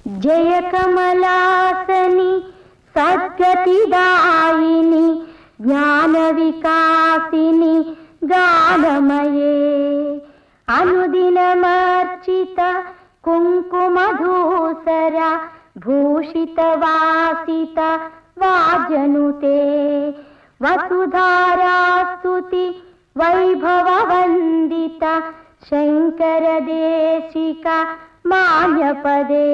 जय कमलासनी सद्गतिदायिनी ज्ञान विकासिनी गानमये अनुदिनमर्चित कुङ्कुमधूसर भूषितवासित वाजनुते वसुधारास्तुति वैभववन्दित शंकर देशिक मान्यपदे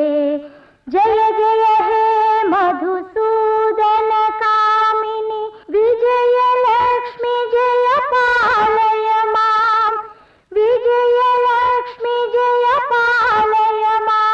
जय जय हे मधुसूदन कामिनी विजय लक्ष्मी जय पालय मां विजय लक्ष्मी जय पालय मां।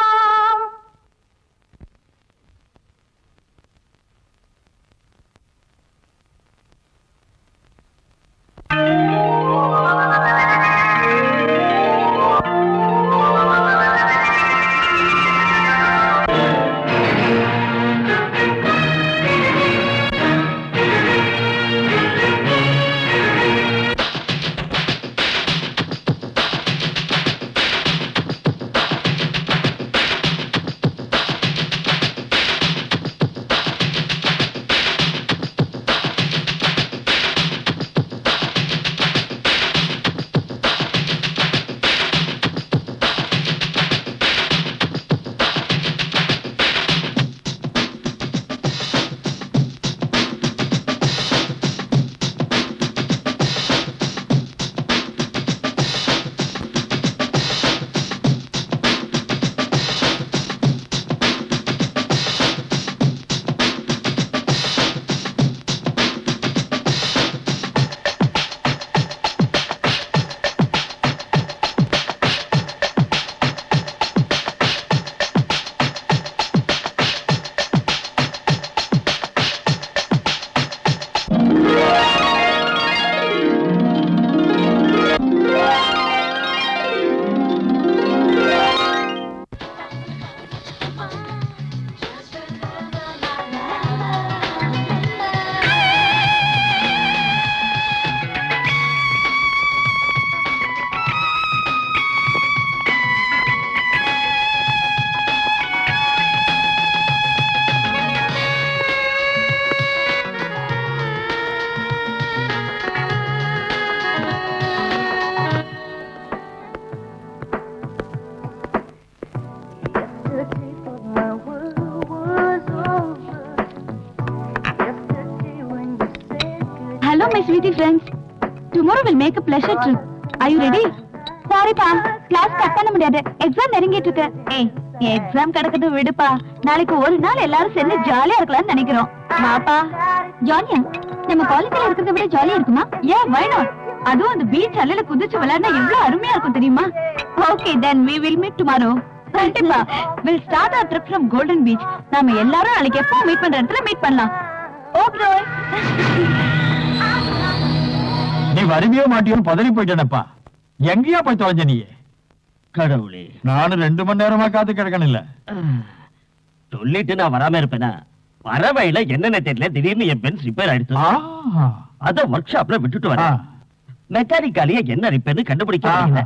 Hello, my sweetie friends. Tomorrow we'll make a pleasure trip. Are you ready? Sorry, pa. Class cut பண்ண முடியாது. Exam நெருங்கிட்டு இருக்கு. ஏய், எக்ஸாம் கடக்குது விடுப்பா. நாளைக்கு ஒரு நாள் எல்லாரும் சேர்ந்து ஜாலியா இருக்கலாம்னு நினைக்கிறோம். வாப்பா. ஜாலியா? நம்ம காலேஜ்ல இருக்கிறத விட ஜாலியா இருக்குமா? Yeah, why not? அதுவும் அந்த பீச் அலையில குதிச்சு விளையாடினா எவ்வளவு அருமையா இருக்கும் தெரியுமா? Okay, then we will meet tomorrow. கண்டிப்பா. We'll start our trip from Golden Beach. நாம எல்லாரும் நாளைக்கு எப்போ மீட் பண்ற இடத்துல மீட் பண்ணலாம். Okay. நீ வருவியோ மாட்டியோ பதறி போயிட்டேனப்பா. எங்கேயா போய் தொலைஞ்ச நீ? கடவுளே, நானும் 2 மணி நேரமா காத்து கிடக்கணும் இல்ல. சொல்லிட்டு நான் வராம இருப்பேனா? வர வழியில என்னென்ன தெரியல, திடீர்னு என் பென்ஸ் ரிப்பேர் ஆயிடுச்சு. அத ஒர்க் ஷாப்ல விட்டுட்டு வரேன். மெக்கானிக்காலேயே என்ன ரிப்பேர்னு கண்டுபிடிக்க முடியல.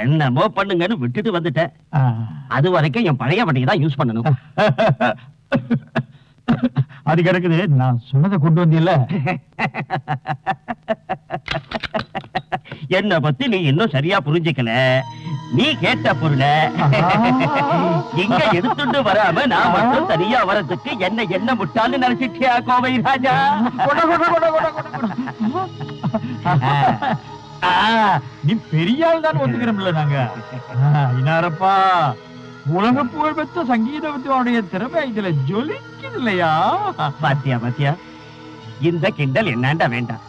என்னமோ பண்ணுங்கன்னு விட்டுட்டு வந்துட்டேன். அது வரைக்கும் என் பழைய வண்டியை தான் யூஸ் பண்ணணும். அது கிடக்குது, நான் சொன்னதை கொண்டு வந்தியல்ல. என்ன பத்தி நீ இன்னும் சரியா புரிஞ்சுக்கல. நீ கேட்ட பொருளை இங்க எடுத்துட்டு வராம நான் மட்டும் தனியா வரதுக்கு என்ன முட்டான்னு நினைச்சிட்டியா கோவை ராஜா? நீ பெரிய ஆள் தான் ஒத்துக்கிறோம்ல நாங்க. இனாரப்பா, உலக புகழ் பெற்ற சங்கீத வித்வானுடைய திறமை இதுல ஜொலிக்குது இல்லையா? பாத்தியா, இந்த கிண்டல் என்னாண்டா வேண்டாம்.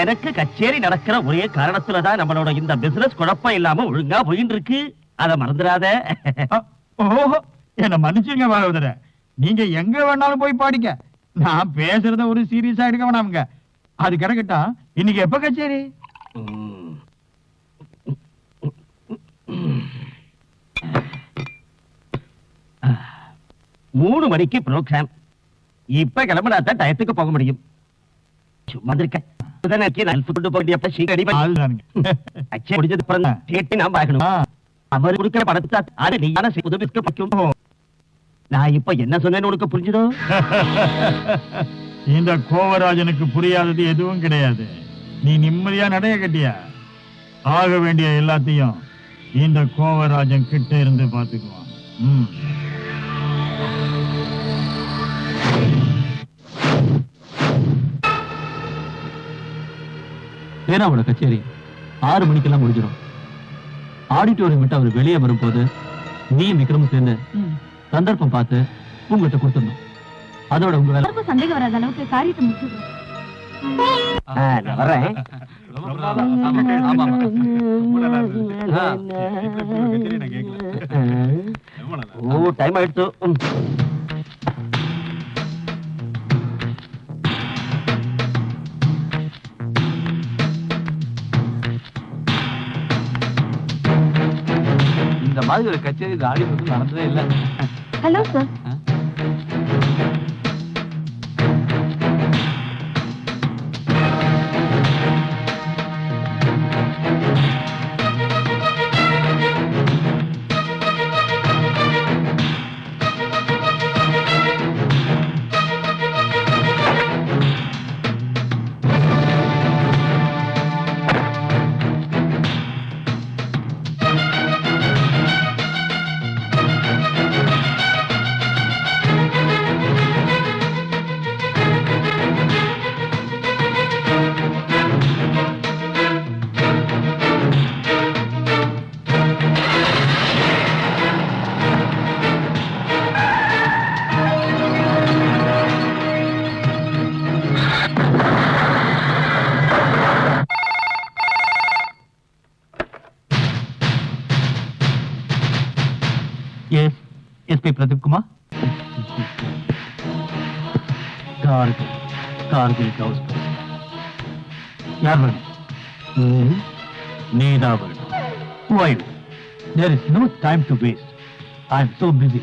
எனக்கு கச்சேரி நடக்கிற ஒரே காரணத்துலதான் நம்மளோட இந்த பிசினஸ் குழப்பம் இல்லாம ஒழுங்கா போயிட்டு இருக்கு. அத மறந்துடாத. ஓஹோ, என்ன மன்னிச்சுங்க பாகவதர. நீங்க எங்க வேணாலும் போய் பாடிக்க. நான் பேசுறத ஒரு சீரியஸா எடுக்க வேணாமுங்க. அது கிடக்கட்டா, இன்னைக்கு எப்ப கச்சேரி? 3 மணிக்கு ப்ரோக்ராம். இப்ப கிளம்பினாத்தான் டயத்துக்கு போக முடியும். சும்மா இருக்கேன். நான் போக வேண்டிய நான் பார்க்கணும். அவர் கொடுக்கிற படத்தை அது நீ புதுப்பிக்க பிடிக்கும். நான் இப்ப என்ன சொன்னேன்னு உனக்கு புரிஞ்சுதோ? இந்த கோவராஜனுக்கு புரியாதது எதுவும் கிடையாது. நீ நிம்மதியா நடைய கட்டியா ஆக வேண்டிய எல்லாத்தையும் இந்த கோவராஜன் கிட்ட இருந்து பாத்துக்குவான். பேராவோட கச்சேரி 6 மணிக்கெல்லாம் முடிஞ்சிடும். ஆடிட்டோரியம் விட்டு அவர் வெளியே வரும்போது நீயும் விக்ரமும் சேர்ந்து சந்தர்ப்பம் பார்த்து உங்கள்கிட்ட கொடுத்துடணும். அதோட உங்க வேலை. எல்லாருக்கும் சந்தேகம் வராத அளவுக்கு காரியத்தை முடிச்சிடுறோம். நான் வரேன். ஓ டைம் ஆயிடுச்சு. இந்த மாதிரி ஒரு கச்சேரி ஆடி நடந்ததே இல்லை. Hello sir. Yes, SP Pradeep Kumar. Kargil Ghost. யார் வேணும்? நீதான் வேணும். Who are you? There is no time to waste. I am so busy.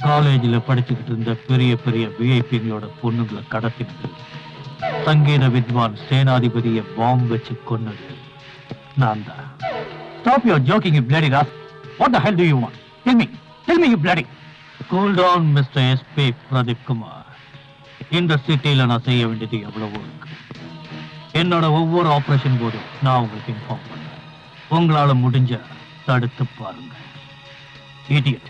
காலேஜில் படிச்சுக்கிட்டு இருந்த பெரிய பெரிய விஐபிங்களோட பொண்ணுங்களை கடத்தினது, சங்கீத வித்வான் சேனாதிபதியை பாம்பு வச்சு கொன்னது நான் தான். Stop your joking, you bloody rascal. What the hell do you want? Tell me, you bloody. Cool down, Mr. SP Pradeep Kumar. இந்த சிட்டியில நான் செய்ய வேண்டியது எவ்வளவோ இருக்கு. என்னோட ஒவ்வொரு ஆபரேஷன் போதும் நான் உங்களுக்கு இன்ஃபார்ம் பண்றேன். உங்களால முடிஞ்ச தடுத்து பாருங்க. Idiot.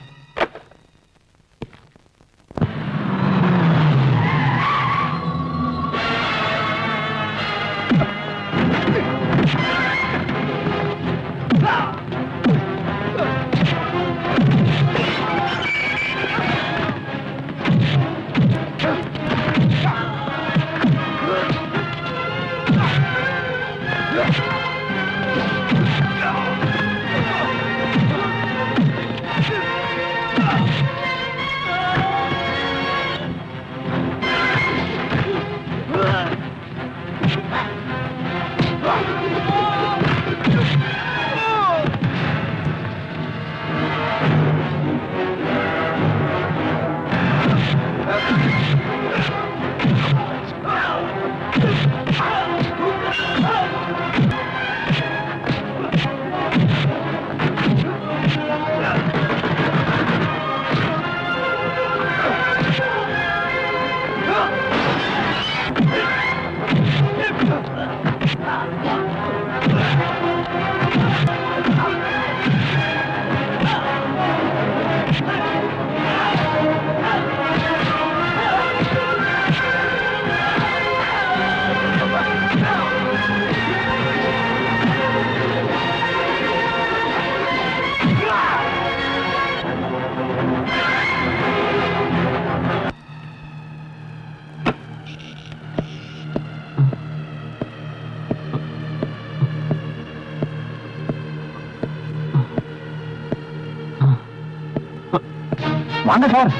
வாங்க சார்.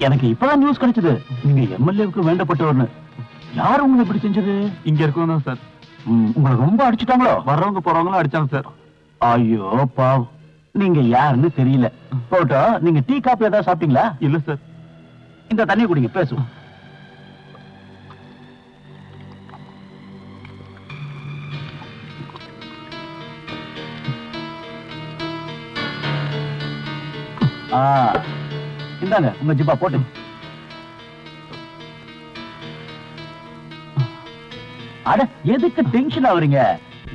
எனக்கு இப்பதான் நியூஸ் கிடைச்சது, நீங்க எம்எல்ஏவுக்கு வேண்டப்பட்டவர்னு. யார் உங்களை இப்படி செஞ்சது? இங்க இருக்கணும் சார். உங்களை ரொம்ப அடிச்சுட்டாங்களோ? வர்றவங்க போறவங்களும் அடிச்சாங்க சார். ஐயோ பாவ், நீங்க யாருன்னு தெரியல. போட்டோ, நீங்க டீ காப்பி ஏதாவது சாப்பிட்டீங்களா? இல்ல சார். இந்த தண்ணி குடிங்க, பேசுவோம். இந்தாங்க உங்க ஜிப்பா போட்டு. அட எதுக்கு டென்ஷன் ஆவறீங்க?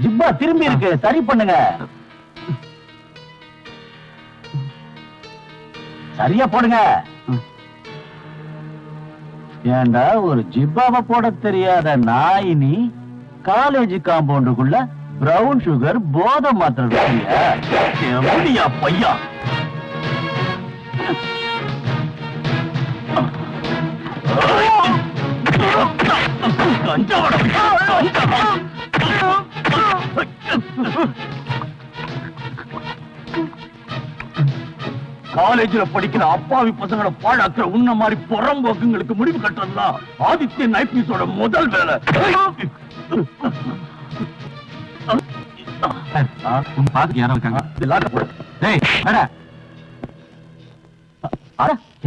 ஜிப்பா திரும்பி இருக்கு, சரி பண்ணுங்க. சரியா போடுங்க. ஏண்டா ஒரு ஜிப்பாவை போட தெரியாத நாய் நீ காலேஜ் காம்பவுண்டுக்குள்ள பிரவுன் சுகர் போதை மாத்திரை எப்படியா பையா? காலேஜ்ல படிக்கிற அப்பாவி பசங்களை பாழாக்குற உன்ன மாதிரி புறம்போக்குங்களுக்கு முடிவு கட்டுறதுதான் ஆதித்யன் ஐபிஎஸோட முதல் வேலை.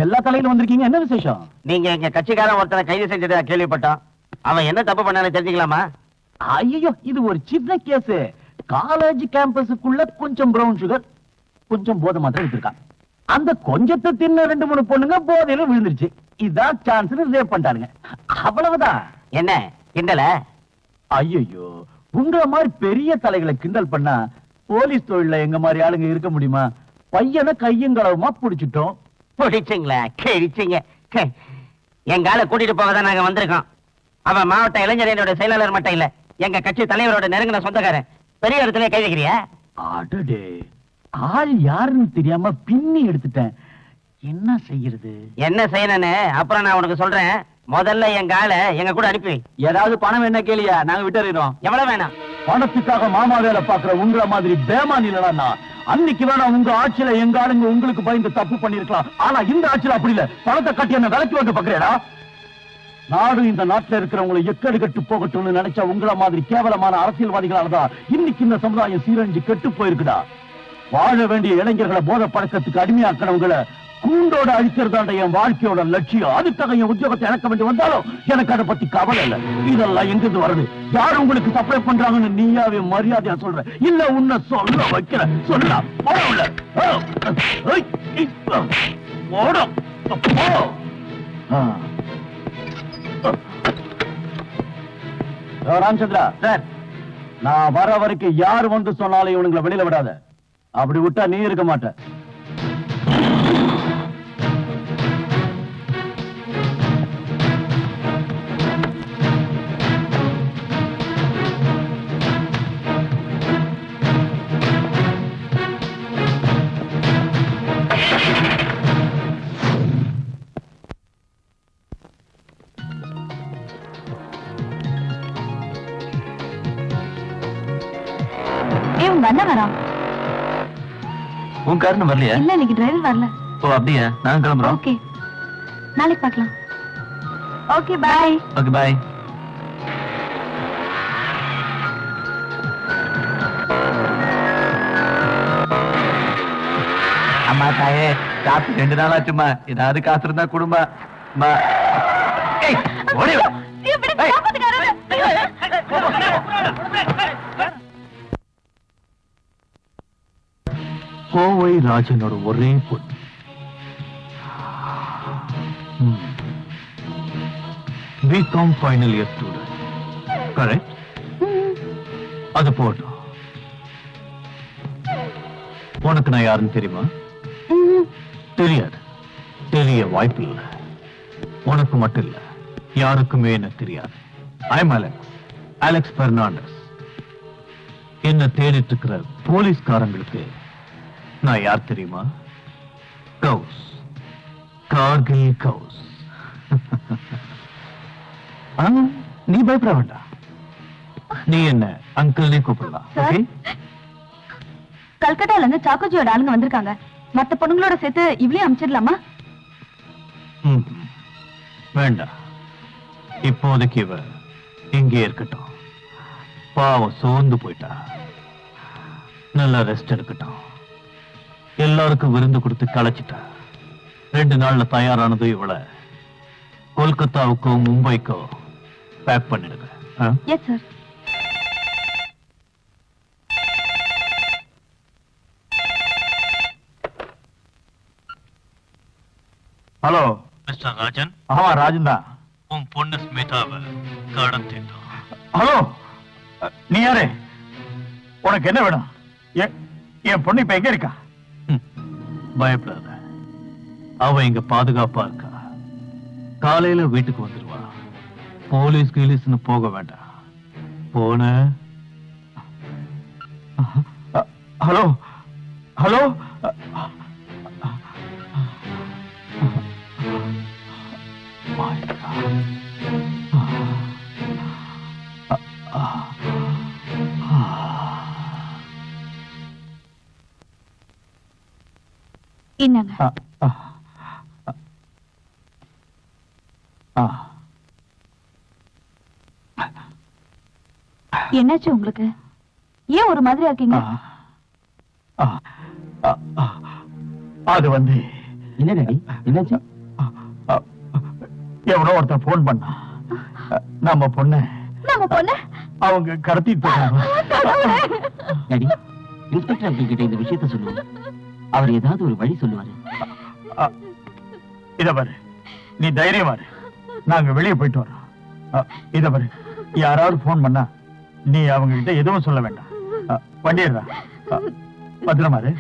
எல்லா தலையிலும் வந்திருக்கீங்க, என்ன விசேஷம்? நீங்க எங்க கட்சிக்காரன் ஒருத்தனை கைது செஞ்சதை கேள்விப்பட்டோம். அவன் என்ன தப்பு பண்ணான்னு தெரிஞ்சுக்கலாமா? ஐயோ, இது ஒரு சின்ன கேஸ். காலேஜ் கேம்பஸுக்குள்ள கொஞ்சம் பிரவுன் சுகர், கொஞ்சம் போதை மாத்திரை எடுத்திருக்கான். அந்த கொஞ்சத்தை தின்ன 2-3 பொண்ணுங்க போதையில விழுந்துருச்சு. இதான் சான்ஸ் ரேப் பண்ணிட்டானுங்க. அவ்வளவுதான். என்ன கிண்டல? ஐயோ, உங்கள மாதிரி பெரிய தலைகளை கிண்டல் பண்ணா போலீஸ் தொழில எங்க மாதிரி ஆளுங்க இருக்க முடியுமா? பையனை கையும் களவுமா புடிச்சிட்டோம். பிடிச்சிங்களா? கிழிச்சிங்க. எங்கால கூட்டிட்டு போக தான் நாங்க வந்திருக்கோம். அவன் மாவட்ட இளைஞரணியோட செயலாளர் மட்டும் இல்ல, எங்க கட்சி தலைவரோட நெருங்கின சொந்தக்காரன். பெரிய இடத்துல கை வைக்கிறியா? அடடே, ஆள் யாருன்னு தெரியாம பின்னி எடுத்துட்டேன். என்ன செய்யறது? என்ன செய்யணும்னு அப்புறம் நான் உனக்கு சொல்றேன். முதல்ல எங்க ஆளை எங்க கூட அனுப்பி. ஏதாவது பணம் என்ன கேளியா, நாங்க விட்டுறோம். எவ்வளவு வேணாம்? பணத்துக்காக மாமா வேலை பாக்குற உங்கள மாதிரி பேமானிலா அன்னைக்கு வேணா உங்க ஆட்சியில எங்க ஆளுங்க உங்களுக்கு பயந்து தப்பு பண்ணிருக்கலாம். ஆனா இந்த ஆட்சியில அப்படி இல்ல. பணத்தை கட்டி என்ன விலைக்கு வந்து பாக்குறேடா. நாடு இந்த நாட்டுல இருக்கிறவங்களை எக்கடி கட்டு போகட்டும்னு நினைச்சா உங்கள மாதிரி கேவலமான அரசியல்வாதிகளாலதான் இன்னைக்கு இந்த சமுதாயம் சீரழிஞ்சு கெட்டு போயிருக்குடா. வாழ வேண்டிய இளைஞர்களை போதை பழக்கத்துக்கு அடிமையாக்கிறவங்களை கூண்டோட அழிக்கிறதாண்ட என் வாழ்க்கையோட லட்சியம். அதுக்காக என் உத்தியோகத்தை இழக்க வேண்டி வந்தாலும் எனக்கு அதை பத்தி கவலை இல்லை. இதெல்லாம் எங்கிருந்து வருது? யார் உங்களுக்கு சப்ளை பண்றாங்கன்னு நீயாவே மரியாதையா சொல்ற? இல்ல உன்னை சொல்ல வைக்கிற? சொல்ல ராமச்சந்திரா சார், நான் வர வரைக்கும் யார் வந்து சொன்னாலும் இவனுங்களை வெளியில விடாத. அப்படி விட்டா நீ இருக்க மாட்ட. உங்க அண்ணன் வரான். உன் காரணம் வரலையா? இல்ல, இன்னைக்கு டிரைவர் வரல. ஓ அப்படியா? நான் கிளம்புறோம். ஓகே, நாளைக்கு பார்க்கலாம். ஓகே, பாய். ஓகே, பாய். அம்மா தாயே, காத்து 2 நாள் ஆச்சுமா. ஏதாவது காசு இருந்தா குடும்பா. கோவை ராஜனோட ஒரே பொண்ணு. BCom final year student. Correct? அது போட்டோம். உனக்கு நான் யாருன்னு தெரியுமா? தெரியாது. தெரிய வாய்ப்பு இல்லை. உனக்கு மட்டும் இல்ல, யாருக்குமே என்ன தெரியாது. I'm Alex Fernandez. என்ன தேடிட்டு இருக்கிற போலீஸ்காரங்களுக்கு நான் யார் தெரியுமா? கவுஸ், கார்கில் கவுஸ். நீ பயப்பட வேண்டாம். நீ என்ன அங்கிள் கூப்பிடலாம். ஓகே? கல்கட்டால இருந்து சாக்கோஜியோட ஆளுங்க வந்திருக்காங்க. மத்த பொண்ணுங்களோட சேர்த்து இவளையும் அனுப்பிச்சிடலாமா? வேண்டாம், இப்போதைக்கு இவ இங்கே இருக்கட்டும். பாவம் சோர்ந்து போயிட்டா. நல்லா ரெஸ்ட் எடுக்கட்டும். எல்லாருக்கும் விருந்து கொடுத்து களைச்சிட்டா. 2 நாள்ல தயாரானது இவளை கொல்கத்தாவுக்கோ மும்பைக்கோ பேக் பண்ணிடுங்க. Yes sir. Hello mister Rajan, ஆமா ராஜன் தான். உன் பொண்ணு ஸ்மிதாவை கடத்திட்டான். ஹலோ, நீ யாரு? உனக்கு என்ன வேணும்? என் பொண்ணு இப்ப எங்க இருக்கா? பயப்படாத, அவ இங்க பாதுகாப்பா இருக்கா. காலையில வீட்டுக்கு வந்துருவா. போலீஸ் கீலீஸ்னு போக வேண்டாம். போன ஹலோ ஹலோ, என்னங்க? என்னாச்சு உங்களுக்கு? ஏன் ஒரு மாதிரியா இருக்கீங்க? அது வந்து என்ன டாடி, என்னாச்சு? எவனோ ஒருத்தன் போன் பண்ணா. நம்ம பொண்ணு அவங்க கடத்திட்டு போறாங்க. டாடி, இன்ஸ்பெக்டர் அங்கிள் கிட்ட இந்த விஷயத்தை சொல்லுவோம். அவர் ஏதாவது ஒரு வழி சொல்லுவாரு. இத பாரு, நீ தைரியமா இரு. நாங்க வெளியே போயிட்டு வரோம். இத பாரு, யாராவது போன் பண்ணா நீ அவங்க கிட்ட எதுவும் சொல்ல வேண்டாம். பண்ணிடுறா, பத்திரமா இரு.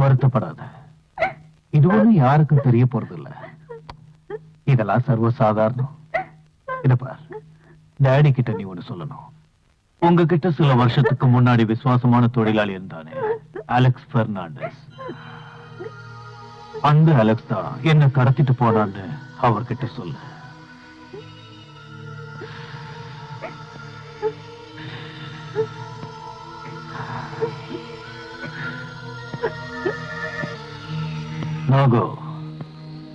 வருத்தப்படாத, இது ஒண்ணு யாருக்கும் தெரிய போறது இல்ல. இதெல்லாம் சர்வசாதாரணம். இத பார், டேடி கிட்ட நீ ஒண்ணு சொல்லணும். உங்ககிட்ட சில வருஷத்துக்கு முன்னாடி விசுவாசமான தொழிலாளி இருந்தானே, அலெக்ஸ் பெர்னாண்டஸ். அந்த அலெக்ஸ் தான் என்ன கடத்திட்டு போனான்னு அவர்கிட்ட சொல்லு. நாகோ,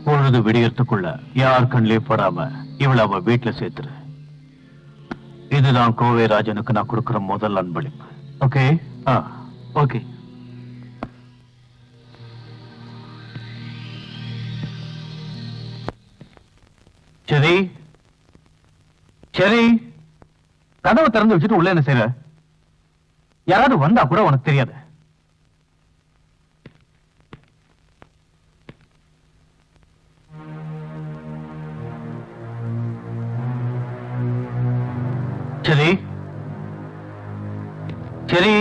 பொழுது விடியறதுக்குள்ள யார் கண்ணிலே படாம இவளை அவ வீட்டுல சேர்த்துரு. இதுதான் கோவை ராஜனுக்கு நான் கொடுக்கிற முதல் அன்பளிப்பு. ஓகே? ஓகே. சரி சரி, கதவை திறந்து வச்சுட்டு உள்ள என்ன செய்யற? யாராவது வந்தா கூட உனக்கு தெரியாது. சரி சரி,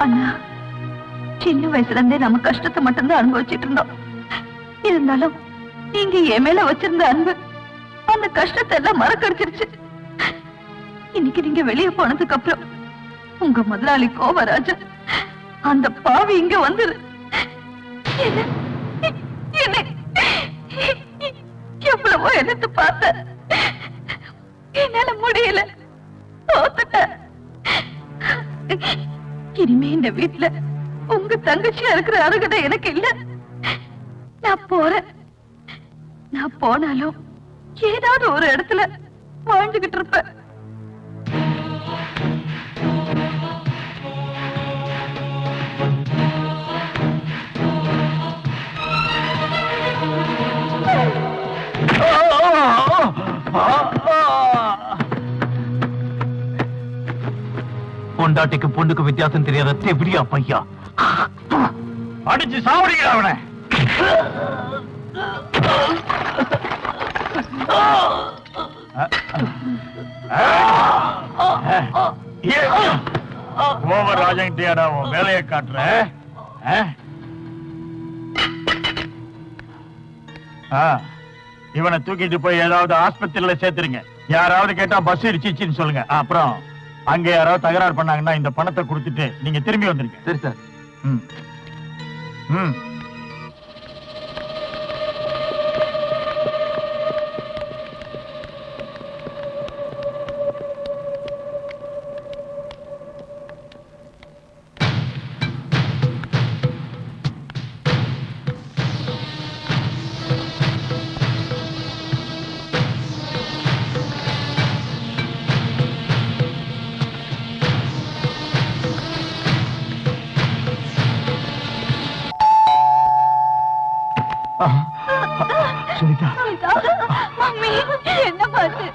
அண்ணா, சின்ன வயசுல இருந்தே நம்ம கஷ்டத்தை மட்டும்தான் அனுபவிச்சிட்டு இருந்தோம். இருந்தாலும் நீங்க என் மேல வச்சிருந்த அன்பு அந்த கஷ்டத்தை எல்லாம் மறக்கடிச்சிருச்சு. இன்னைக்கு நீங்க வெளியே போனதுக்கு அப்புறம் உங்க முதலாளி கோவராஜன் அந்த பாவி இங்க வந்து எவ்வளவோ எடுத்து பார்த்த, என்னால முடியல, தோத்துட்டேன். இனிமே இந்த வீட்டுல உங்க தங்கச்சியா இருக்கிற அருகதை எனக்கு இல்ல. நான் போறேன். நான் போனாலும் ஏதாவது ஒரு இடத்துல வாழ்ந்துகிட்டு இருப்பேன். பொண்டாட்டிக்கு பொண்ணுக்கு வித்தியாசம் தெரியாத எப்படியா பையா? அடிச்சு சாவடிக்கிற அவனை. கோவராஜன்கிட்டயாடா உன் வேலையை காட்டுற? இவனை தூக்கிட்டு போய் ஏதாவது ஆஸ்பத்திரியில சேர்த்துருங்க. யாராவது கேட்டா பஸ் இடிச்சின்னு சொல்லுங்க. அப்புறம் அங்க யாராவது தகராறு பண்ணாங்கன்னா இந்த பணத்தை கொடுத்துட்டு நீங்க திரும்பி வந்துருங்க. சரி சார். ம் ம். வந்து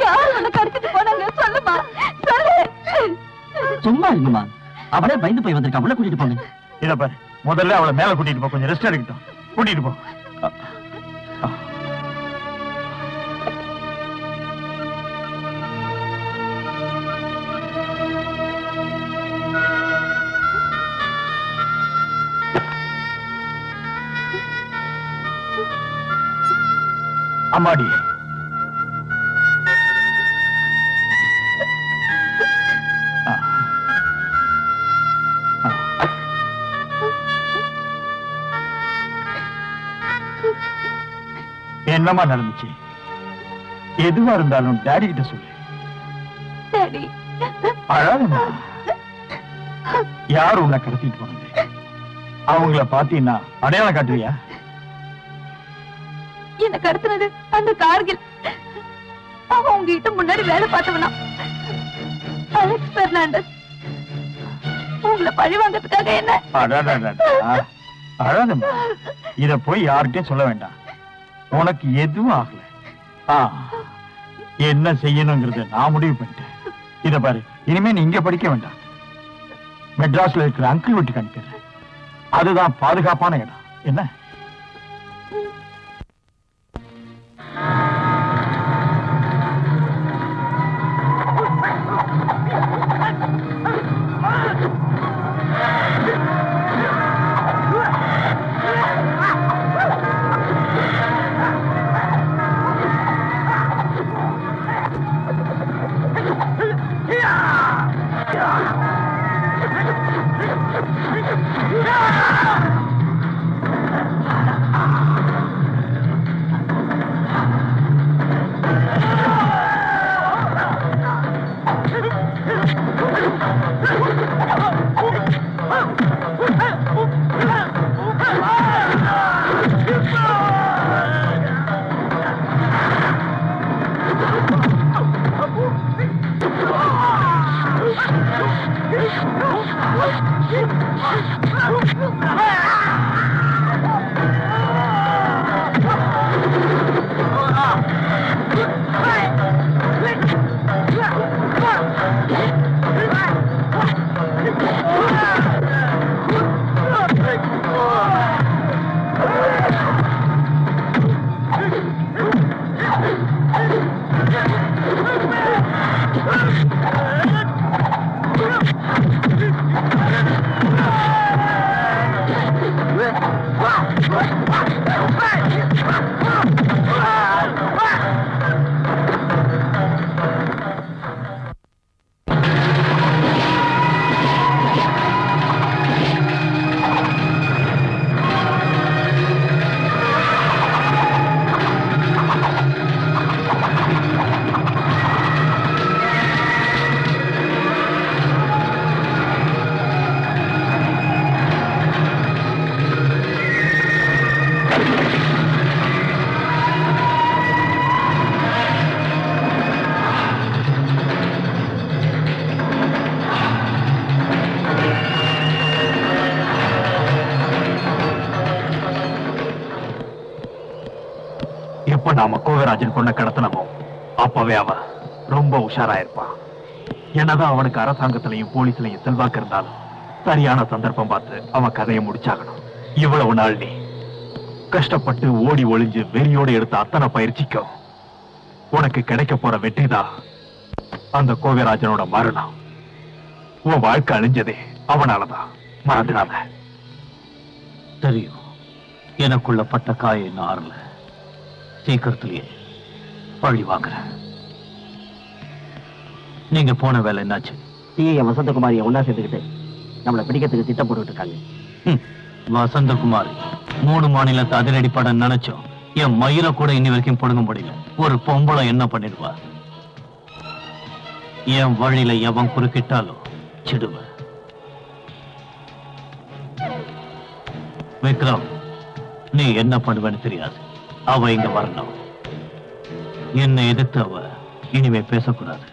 யார் உன்னை கடத்திட்டு போனாங்க சொல்லுமா சொல்லு. சும்மா இருக்குமா, அவளே பயந்து போய் வந்திருக்கா, அவளை கூட்டிட்டு போங்க. இத பாரு, முதல்ல அவளை மேல கூட்டிட்டு போ, கொஞ்சம் ரெஸ்ட் எடுக்கட்டும். கூட்டிட்டு போ. அம்மாடி, என்னமா நடந்துச்சு? எதுவா இருந்தாலும் டாடி கிட்ட சொல்லு. டாடி, அழாதம்மா. யார் உன்னை கடத்திட்டு போனது? அவங்கள பாத்தீங்கன்னா அடையாளம் காட்டுவியா? என்ன கடத்தினது அந்த கார்கில். அவன் உங்ககிட்ட முன்னாடி வேலை பார்த்தவனா, அலெக்ஸ் பெர்னாண்டஸ். உங்களை பழி வாங்கறதுக்காக என்ன? அழாதம்மா, இத போய் யார்கிட்டயும் சொல்ல வேண்டாம். உனக்கு எதுவும் ஆகல. என்ன செய்யணுங்கிறத நான் முடிவு பண்ணிட்டேன். இத பாரு, இனிமே நீ இங்க படிக்க வேண்டாம். மெட்ராஸ்ல இருக்கிற அங்கிள் வீட்டுக்கு அனுப்பிடுறேன். அதுதான் பாதுகாப்பான இடம். என்ன? எப்ப நாம கோவிராஜன் கொண்ட கடத்தனமோ அப்பவே அவன் ரொம்ப உஷாராயிருப்பான். என்னதான் அவனுக்கு அரசாங்கத்திலையும் போலீஸ்லயும் செல்வாக்கு இருந்தாலும் சரியான சந்தர்ப்பம் பார்த்து அவன் கதையை முடிச்சாகணும். இவ்வளவு நாள் நீ கஷ்டப்பட்டு ஓடி ஒளிஞ்சு வெறியோடு எடுத்த அத்தனை பயிற்சிக்கும் உனக்கு கிடைக்க போற வெற்றிதான் அந்த கோவிராஜனோட மரணம். உன் வாழ்க்கை அழிஞ்சதே அவனாலதான், மறந்துடாத. தெரியும், எனக்குள்ள பட்ட காய நார்ல சீக்கிரத்திலேயே பழி வாங்குறேன். நீங்க போன வேலை என்னாச்சு? சிஐ வசந்தகுமாரியை ஒன்னா சேர்த்துக்கிட்டு நம்மளை பிடிக்கிறதுக்கு திட்டம் போட்டுட்டு இருக்காங்க. வசந்தகுமாரி 3 மாநிலத்தை அதிரடி படம் நினைச்சோம். என் மயிரை கூட இன்னி வரைக்கும் பொடுங்க முடியல. ஒரு பொம்பளை என்ன பண்ணிடுவா? என் வழியில எவன் குறுக்கிட்டாலும் சிடுவ. விக்ரம், நீ என்ன பண்ணுவேன்னு தெரியாது. அவ இங்க வரணும். என்னை எதிர்த்து அவ இனிமே பேசக்கூடாது.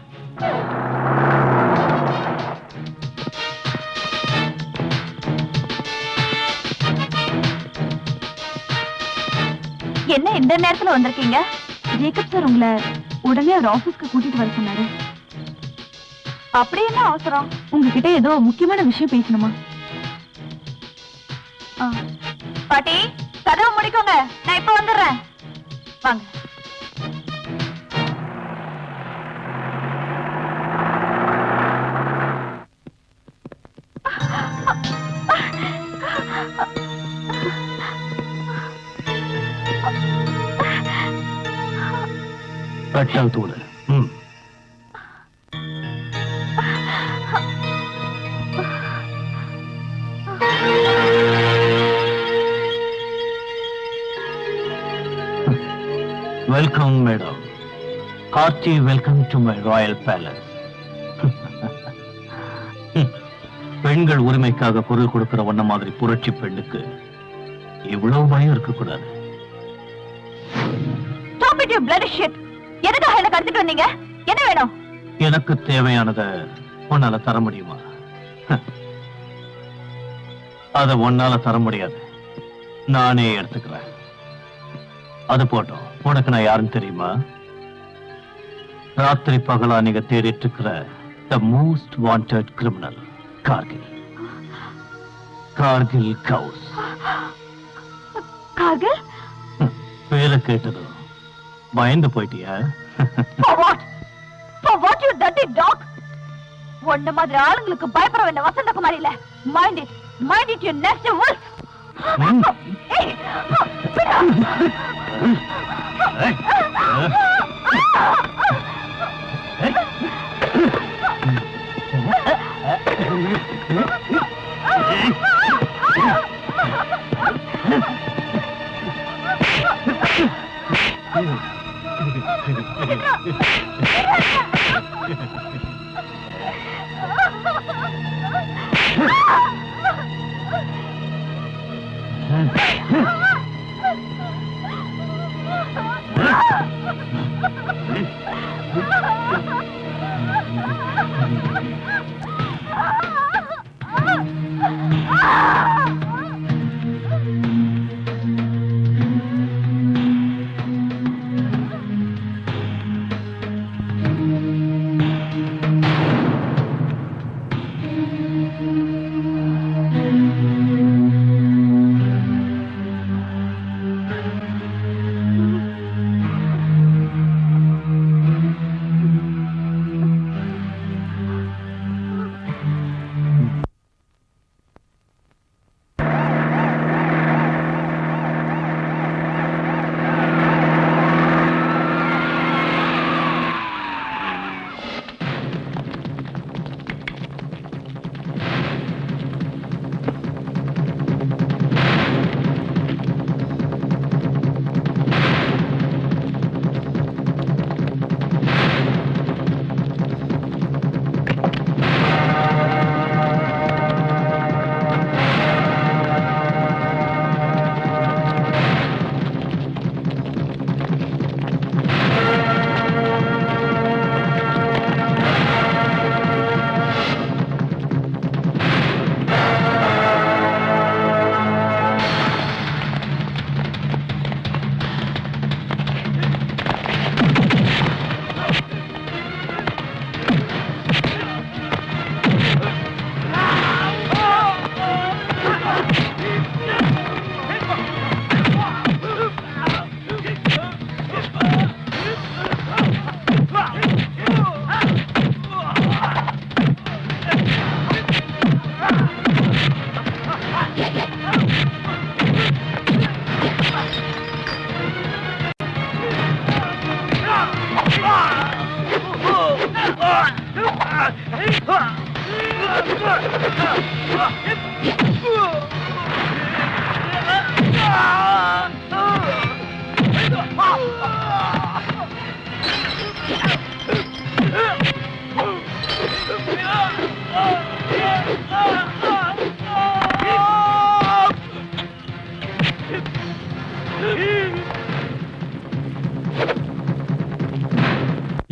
என்ன இந்த நேரத்துல வந்திருக்கீங்க? ஜேக்கப் சார் உங்களை உடனே ஒரு ஆபீஸ்க்கு கூட்டிட்டு வர சொன்னாரு. அப்படி என்ன அவசரம்? உங்ககிட்ட ஏதோ முக்கியமான விஷயம் பேசணுமா? பாட்டி, கதவை முடிக்கோங்க, நான் இப்ப வந்துடுறேன். வாங்க. கட்டால் தூடு. Welcome madam. Hearty welcome to my royal palace. பெண்கள் உரிமைக்காக குரல் கொடுக்கிற ஒன்ன மாதிரி புரட்சி பெண்ணுக்கு இவ்வளவு பயம் இருக்கக்கூடாது. எதுக்காக என்ன கடத்திட்டு வந்தீங்க? என்ன வேணும்? எனக்கு தேவையானத உன்னால தர முடியுமா? அத உன்னால தர முடியாது, நானே எடுத்துக்கிறேன். அது போட்டோம். உனக்கு நான் யாருன்னு தெரியுமா? ராத்திரி பகலா நீங்க தேடிட்டு இருக்கிற the most wanted criminal, Kargil. Kargil கவுஸ். கார்கில்? பேரை கேட்டதும் பயந்து போயிட்டியா? For what? For what, you dirty dog? ஒன்ன மாதிரி ஆளுங்களுக்கு பயப்பட வேண்டிய வசந்தகுமாரி இல்ல. Mind it. Mind it, you nasty wolf. Hey!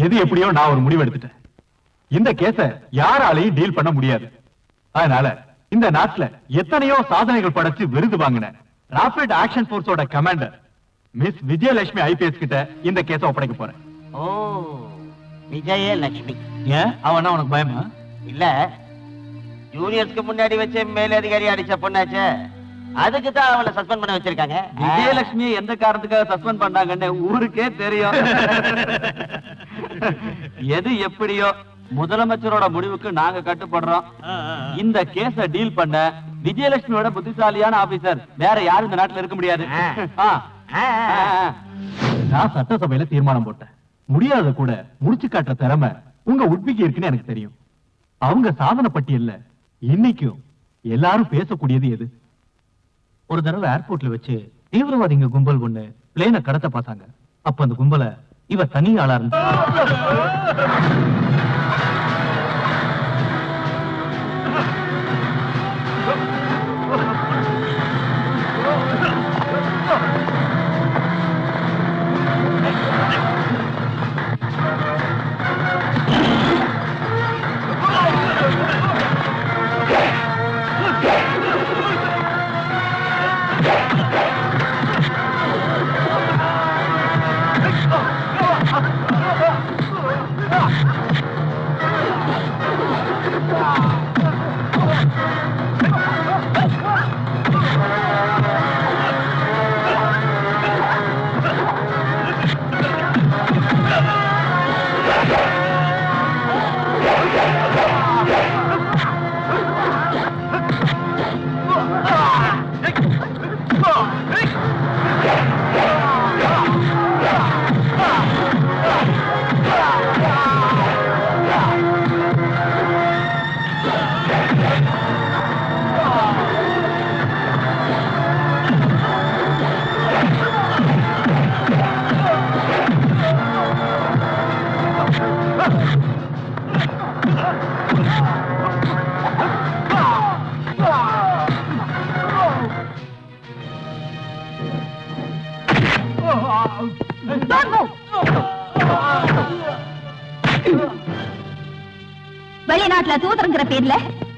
எது எப்படியோ நான் ஒரு முடிவு எடுத்துட்டேன். இந்த கேஸ யாராலையும் டீல் பண்ண முடியாது. அதனால இந்த நாட்டுல எத்தனையோ சாதனைகள் படைச்சு விருது வாங்கின ராபிட் ஆக்ஷன் போர்ஸோட கமாண்டர் மிஸ் விஜயலட்சுமி ஐபிஎஸ் கிட்ட இந்த கேஸ ஒப்படைக்க போறேன். ஓ, விஜயலட்சுமி. ஏன் அவனா உனக்கு பயமா? இல்ல, ஜூனியர்ஸ்க்கு முன்னாடி வச்சு மேலதிகாரி அடிச்ச பொண்ணாச்சே, அதுக்கு தான் அவளை சஸ்பெண்ட் பண்ண வச்சிருக்காங்க. விஜயலட்சுமியை எந்த காரணத்துக்காக சஸ்பெண்ட் பண்ணாங்கன்னு ஊருக்கே தெரியும். எது எப்படியோ முதலமைச்சரோட முடிவுக்கு நாங்க கட்டுப்படுறோம். இந்த கேஸ டீல் பண்ண விஜயலட்சுமியோட புத்திசாலியான ஆபீசர் வேற யாரும் இந்த நாட்டுல இருக்க முடியாது. நான் சட்டசபையில தீர்மானம் போட்டேன். முடியாத கூட முடிச்சு காட்டுற திறமை உங்க உட்பிக்கு இருக்குன்னு எனக்கு தெரியும். அவங்க சாதனை பட்டியல்ல இன்னைக்கும் எல்லாரும் பேசக்கூடியது எது? ஒரு தடவை ஏர்போர்ட்ல வச்சு தீவிரவாதிங்க கும்பல் ஒண்ணு பிளேனை கடத்த பார்த்தாங்க. அப்ப அந்த கும்பலை இவ தனி ஆளா இருந்தா. வெளிநாட்டுல தூதரங்கிற பேர்ல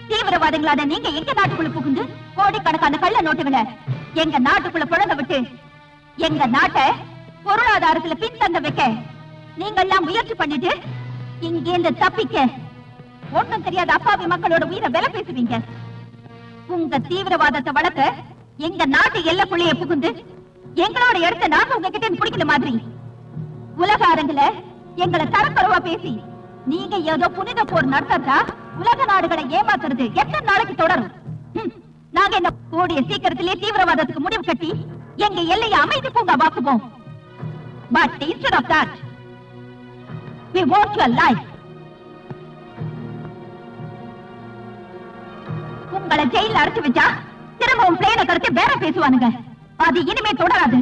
தீவிரவாதிகளான நீங்க எங்க நாட்டுக்குள்ள புகுந்து கோடிக்கணக்கான கள்ள நோட்டுகளை எங்க நாட்டுக்குள்ள புழங்க விட்டு எங்க நாட்டை பொருளாதாரத்துல பின்தங்க வைக்க நீங்க எல்லாம் முயற்சி பண்ணிட்டு இங்கேந்து தப்பிக்க ஒண்ணும் தெரியாத அப்பாவி மக்களோட உயிரை விலை பேசுவீங்க. உங்க தீவிரவாதத்தை வளர்க்க எங்க நாட்டு எல்லைக்குள்ளேயே புகுந்து எங்களோட இடத்தை நாங்க உங்ககிட்ட பிடிக்கிற மாதிரி உலக அரங்குல எங்களை தரக்குறைவா பேசி நீங்க ஏதோ புனித போர் நடத்தா உலக நாடுகளை ஏமாத்துறது எத்தனை நாளைக்கு தொடரும்? நாங்க என்ன கூடிய சீக்கிரத்திலே தீவிரவாதத்துக்கு முடிவு கட்டி எங்க எல்லையை அமைதி பூங்கா வாக்குவோம். But instead of that, we want your life. உங்களை ஜெயில அடைச்சு வச்சா திரும்பவும் பிளேனை கடத்தி வேற பேசுவானுங்க. அது இனிமே தொடராது.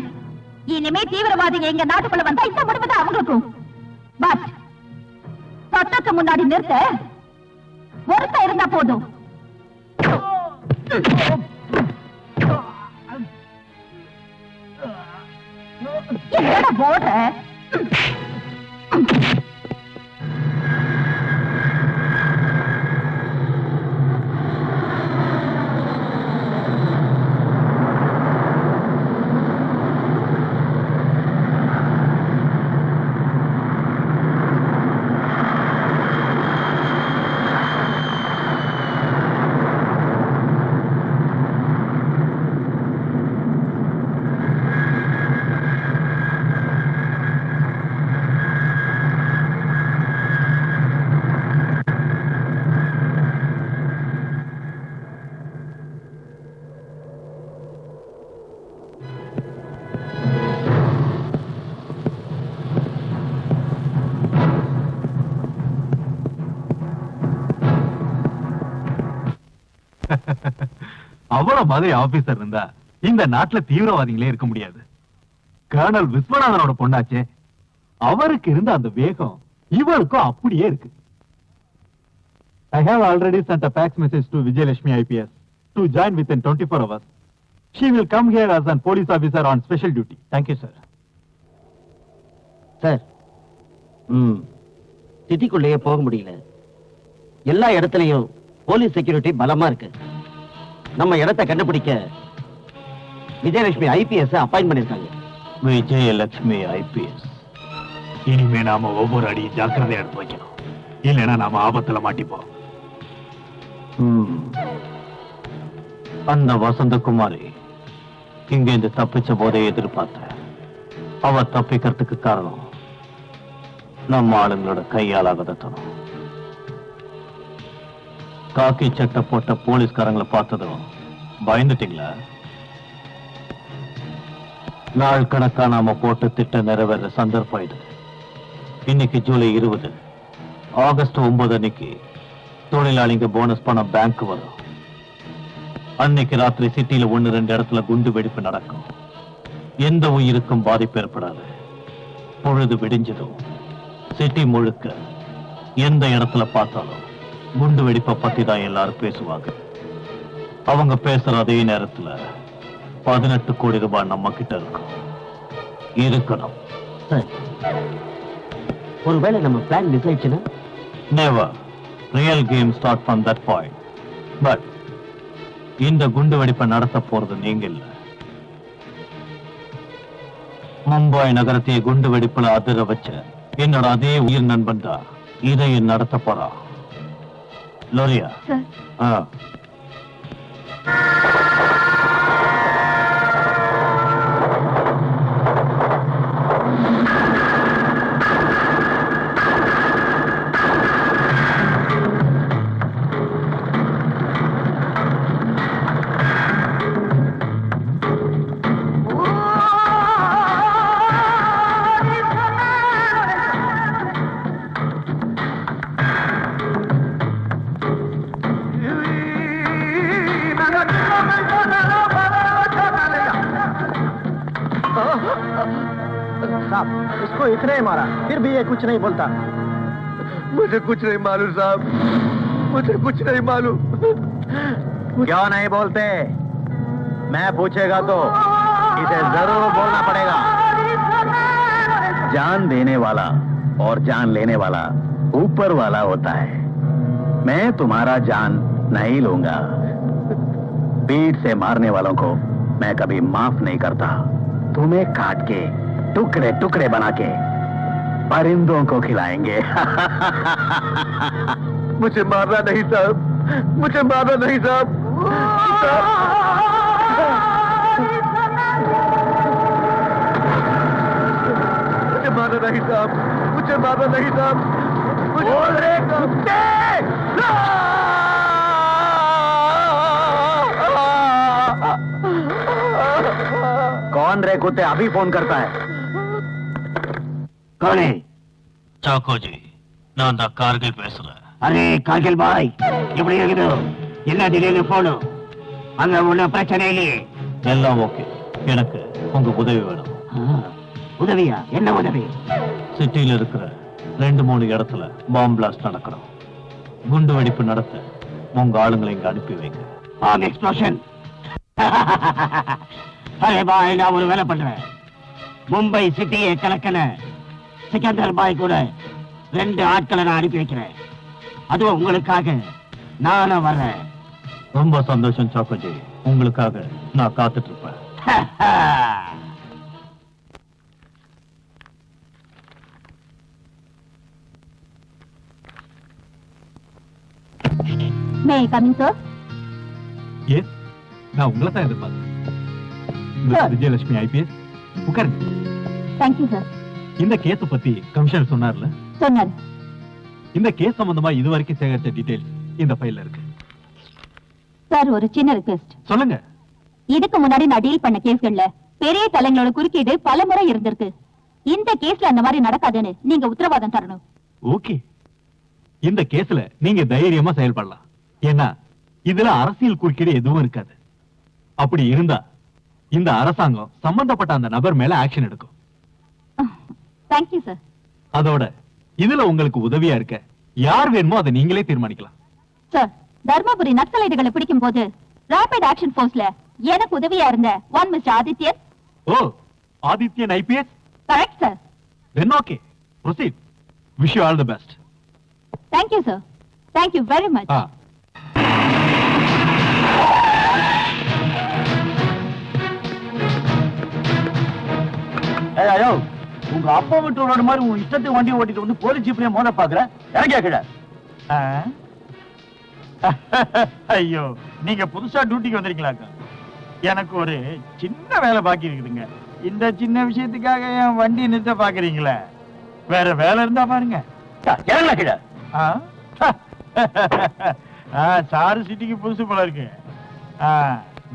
இனிமே தீவிரவாதிகள் எங்க நாட்டுக்குள்ள வந்தா இந்த முடிவு தான் அவங்களுக்கும். பட் சட்டத்தை முன்னாடி நிறுத்த ஒருத்த இருந்தா போதும். என்னடா போடுற? அவ்வளவு மாதிரி ஆபீசர் இருந்தா இந்த நாட்டுல தீவிரவாதிகளே இருக்க முடியாது. கர்னல் விஸ்வநாதனோட பொண்ணாச்சே, அவருக்கு இருந்த அந்த வேகம் இவருக்கும் அப்படியே இருக்கு. I have already sent a fax message to Vijayalakshmi IPS to join within 24 hours. She will come here as a police officer on special duty. Thank you, sir. Sir, சிட்டிக்குள்ளேயே போக முடியல. எல்லா இடத்துலயும் போலீஸ் செக்யூரிட்டி பலமா இருக்கு. நம்ம இடத்தை கண்டுபிடிக்க விஜயலட்சுமி ஐபிஎஸ் அப்பாயிண்ட் பண்ணிருக்காங்க. விஜயலட்சுமி ஐபிஎஸ். இனிமே நாம ஒவ்வொரு அடியும் ஜாக்கிரதையா எடுத்து வைக்கணும், இல்லைன்னா நாம ஆபத்துல மாட்டிப்போம். அந்த வசந்தகுமாரி இங்கிருந்து தப்பிச்ச போதே எதிர்பார்த்த. அவ தப்பிக்கிறதுக்கு காரணம் நம்ம ஆளுங்களோட கையாலாகதத்தணும். காக்கி சட்டை போட்ட போலீஸ்காரங்களை பார்த்ததும் பயந்துட்டீங்களா? நாள் கணக்கா நாம போட்டு திட்டம் நிறைவேற சந்தர்ப்பம் இது. இன்னைக்கு ஜூலை 20, ஆகஸ்ட் 9 அன்னைக்கு தொழிலாளிங்க போனஸ் பணம் பேங்க் வரும். அன்னைக்கு ராத்திரி சிட்டியில 1-2 இடத்துல குண்டு வெடிப்பு நடக்கும். எந்த உயிருக்கும் பாதிப்பு ஏற்படாது. பொழுது விடிஞ்சதும் சிட்டி முழுக்க எந்த இடத்துல பார்த்தாலும் குண்டு வெடிப்பை பத்தி தான் எல்லாரும் பேசுவாங்க. அவங்க பேசுற அதே நேரத்துல 18 கோடி ரூபாய் நம்ம கிட்ட இருக்கணும். ஒருவேளை நம்ம பிளான் மிஸ் ஆயிடுச்சுன்னா? Never. Real game start from that point. But இந்த குண்டு வெடிப்பை நடத்த போறது நீங்க இல்ல. மும்பை நகரத்தை குண்டு வெடிப்புல அதிர வச்ச என்னோட அதே உயிர் நண்பன் தான் இதை நடத்த போறா. லோரியா, சார், साहब, इसको इतने ही मारा, फिर भी ये कुछ नहीं बोलता। मुझे कुछ नहीं मालूम साहब, मुझे कुछ नहीं मालूम। क्यों नहीं बोलते? मैं पूछेगा तो इसे जरूर बोलना पड़ेगा। जान देने वाला और जान लेने वाला ऊपर वाला होता है। मैं तुम्हारा जान नहीं लूंगा। पीठ से मारने वालों को मैं कभी माफ नहीं करता। तुम्हें काट के टुकड़े टुकड़े बना के परिंदों को खिलाएंगे। मुझे मारना नहीं साहब, मुझे मारना नहीं साहब। मुझे मारना नहीं साहब, मुझे मारना नहीं साहब। बोल रहे कुत्ते! कौन रे कुत्ते अभी फोन करता है? कौन है? சாக்கோ ஜி, நான் தான் கார்கில் பேசுறேன். அரே கார்கில் பாய், எப்படி இருக்குது? என்ன திடீர்னு போனு? அங்க ஒண்ணு பிரச்சனை இல்லையே? எல்லாம் ஓகே. எனக்கு உங்க உதவி வேணும். உதவியா? என்ன உதவி? சிட்டியில இருக்கிற 2-3 இடத்துல பாம்பு பிளாஸ்ட் நடக்கணும். குண்டு வெடிப்பு நடத்த உங்க ஆளுங்களை இங்க அனுப்பி வைங்க. Bomb explosion. அரே பாய், நான் ஒரு வேலை பண்றேன். மும்பை சிட்டியை கலக்கன சிக்கந்தர் பாய் கூட 2 ஆட்களை நான் அனுப்பி வைக்கிறேன். அதுவும் உங்களுக்காக நானும் வர்றேன். ரொம்ப சந்தோஷம் சாக்கோஜி, உங்களுக்காக நான் காத்துட்டு இருப்பேன். மே ஐ கம் இன் சார்? ஏன் நான் உங்களை தான் எதிர்பார்த்தேன். விஜயலட்சுமி ஐபிஎஸ், உட்காருங்க. Thank you sir. இந்த கேஸ் பத்தி கமிஷனர் சொன்னார்ல, சொன்னார். இந்த கேஸ் சம்பந்தமா இதுவரைக்கும் சேகரிச்ச டீடைல்ஸ் இந்த ஃபைல்ல இருக்கு. சார், ஒரு சின்ன ரிக்வெஸ்ட். சொல்லுங்க. இதுக்கு முன்னாடி நான் டீல் பண்ண கேஸ்கள்ல பெரிய தலைங்களோட குறுக்கீடு பல முறை இருந்திருக்கு. இந்த கேஸ்ல அந்த மாதிரி நடக்காதுன்னு நீங்க உத்தரவாதம் தரணும். ஓகே, இந்த கேஸ்ல நீங்க தைரியமா செயல்படலாம். ஏன்னா இதுல அரசியல் குறுக்கீடு எதுவும் இருக்காது. அப்படி இருந்தா இந்த அரசாங்கம் சம்பந்தப்பட்ட அந்த நபர் மேல ஆக்ஷன் எடுக்கும். Thank you sir. அதோட இதுல உங்களுக்கு உதவியா இருக்க யார் வேணுமோ அதை நீங்களே தீர்மானிக்கலாம். சார், தர்மபுரி நக்சலைட்டுகளை பிடிக்கும் போது ராபிட் ஆக்ஷன் போர்ஸ்ல எனக்கு உதவியா இருந்த one mister Adithyan. Oh, Adithyan IPS. Correct sir. Then okay, proceed. Wish you all the best. Thank you sir. Thank you very much. ஐயோ உங்க அப்பா விட்டு ரோடு மாதிரி உன் இஷ்டத்துக்கு வண்டி ஓட்டிட்டு வந்து போலீஸ் ஜீப்லயே மோத பாக்குற எனக்கு கேக்குற ஐயோ நீங்க புதுசா டியூட்டிக்கு வந்திருக்கீங்களாக்கா எனக்கு ஒரு சின்ன வேலை பாக்கி இருக்குதுங்க இந்த சின்ன விஷயத்துக்காக என் வண்டி நிறுத்த பாக்குறீங்களே வேற வேலை இருந்தா பாருங்க இறங்கல கீழே சாரு சிட்டிக்கு புதுசு போல இருக்கு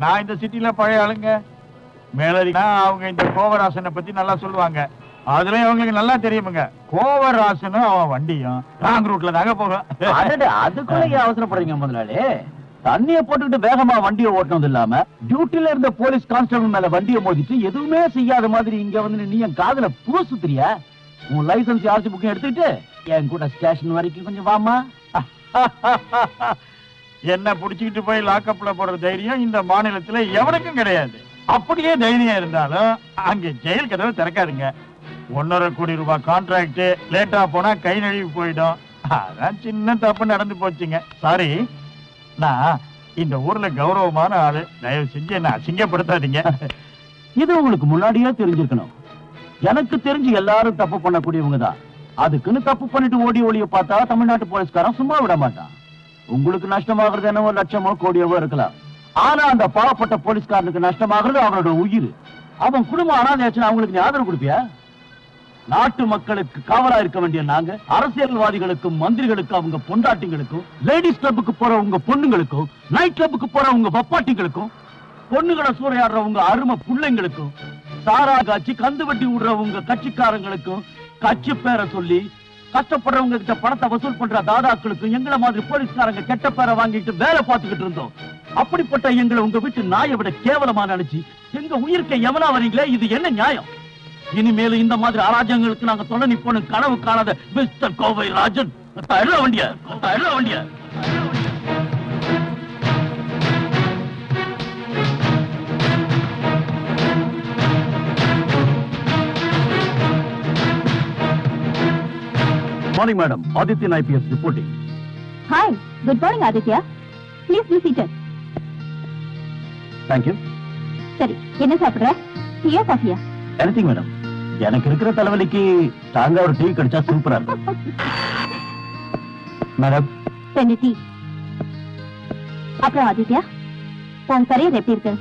நான் இந்த சிட்டில பழைய ஆளுங்க மேலதிகா அவங்க இந்த கோவராசனை பத்தி நல்லா சொல்லுவாங்க அதுலயும் அவங்களுக்கு நல்லா தெரியுமுங்க கோவராசனும் அவன் வண்டியும் ராங் ரூட்ல தாங்க போகும் அதுக்குள்ள ஏன் அவசரப்படுறீங்க முதலாளி தண்ணிய போட்டுக்கிட்டு வேகமா வண்டியை ஓட்டணும் இல்லாம டியூட்டில இருந்த போலீஸ் கான்ஸ்டபிள் மேல வண்டியை மோதிட்டு எதுவுமே செய்யாத மாதிரி இங்க வந்து நீ என் காதுல பூ சுத்துறியா உன் லைசன்ஸ் ஆர்சி புக்கையும் எடுத்துக்கிட்டு என் கூட ஸ்டேஷன் வரைக்கும் கொஞ்சம் வாமா என்ன புடிச்சுக்கிட்டு போய் லாக்அப்ல போடுற தைரியம் இந்த மாநிலத்துல எவனுக்கும் கிடையாது அப்படியே தைரியம் இருந்தாலும் அங்க ஜெயில் கதவை திறக்காதுங்க 1.5 கோடி ரூபாய் கான்ட்ராக்ட் லேட்டா போனா கை நழுவி போயிடும் அதான் சின்ன தப்பு நடந்து போச்சுங்க சாரி நான் இந்த ஊர்ல கௌரவமான ஆளு தயவு செஞ்சு என்ன அசிங்கப்படுத்தாதீங்க இது உங்களுக்கு முன்னாடியே தெரிஞ்சிருக்கணும் எனக்கு தெரிஞ்சு எல்லாரும் தப்பு பண்ணக்கூடியவங்க தான் அதுக்குன்னு தப்பு பண்ணிட்டு ஓடி ஒளிய பார்த்தா தமிழ்நாட்டு போலீஸ்காரன் சும்மா விட மாட்டான் உங்களுக்கு நஷ்டமாகிறது என்னவோ லட்சமோ கோடியவோ இருக்கலாம் ஆனா அந்த பாவப்பட்ட போலீஸ்காரனுக்கு நஷ்டமாகிறது அவனோட உயிர் அவன் குடும்பம் அனாதையாச்சுன்னா அவங்களுக்கு நீ ஆதரவு கொடுப்பியா நாட்டு மக்களுக்கு காவலா இருக்க வேண்டிய நாங்க அரசியல்வாதிகளுக்கும் மந்திரிகளுக்கும் அவங்க பொண்டாட்டிங்களுக்கும் லேடிஸ் கிளப்புக்கு போற உங்க பொண்ணுங்களுக்கும் நைட் கிளப்புக்கு போற உங்க பப்பாட்டிங்களுக்கும் பொண்ணுகளை சூறையாடுற உங்க அருமை பிள்ளைங்களுக்கும் சாரா காட்சி கந்து வட்டி விடுற உங்க கட்சிக்காரங்களுக்கும் கட்சி பேரை சொல்லி கஷ்டப்படுறவங்க கிட்ட பணத்தை வசூல் பண்ற தாதாக்களுக்கும் எங்களை மாதிரி போலீஸ்காரங்க கெட்ட பேரை வாங்கிட்டு வேலை பார்த்துக்கிட்டு இருந்தோம் அப்படிப்பட்ட எங்களை உங்க வீட்டு நாயை விட கேவலமா நினைச்சு எங்க உயிர்க்க எவனா வரீங்களே இது என்ன நியாயம் இனிமேலும் இந்த மாதிரி அராஜகங்களுக்கு நாங்க தொலை நிப்போம் கனவு காணாத மிஸ்டர் கோவை ராஜன் வண்டிய morning madam Adithyan IPS reporting hi good morning Aditya please be seated thank you சரி என்ன சாப்பிடுற டீயா காஃபியா எனிதிங் மேடம் எனக்கு இருக்கிற தலைவலிக்கு தாங்க ஒரு டீ கிடைச்சா சூப்பரா இருக்கும் மேடம் ரெண்டு டீ அப்புறம் ஆதித்யா உன் கரியர் எப்படி இருக்கு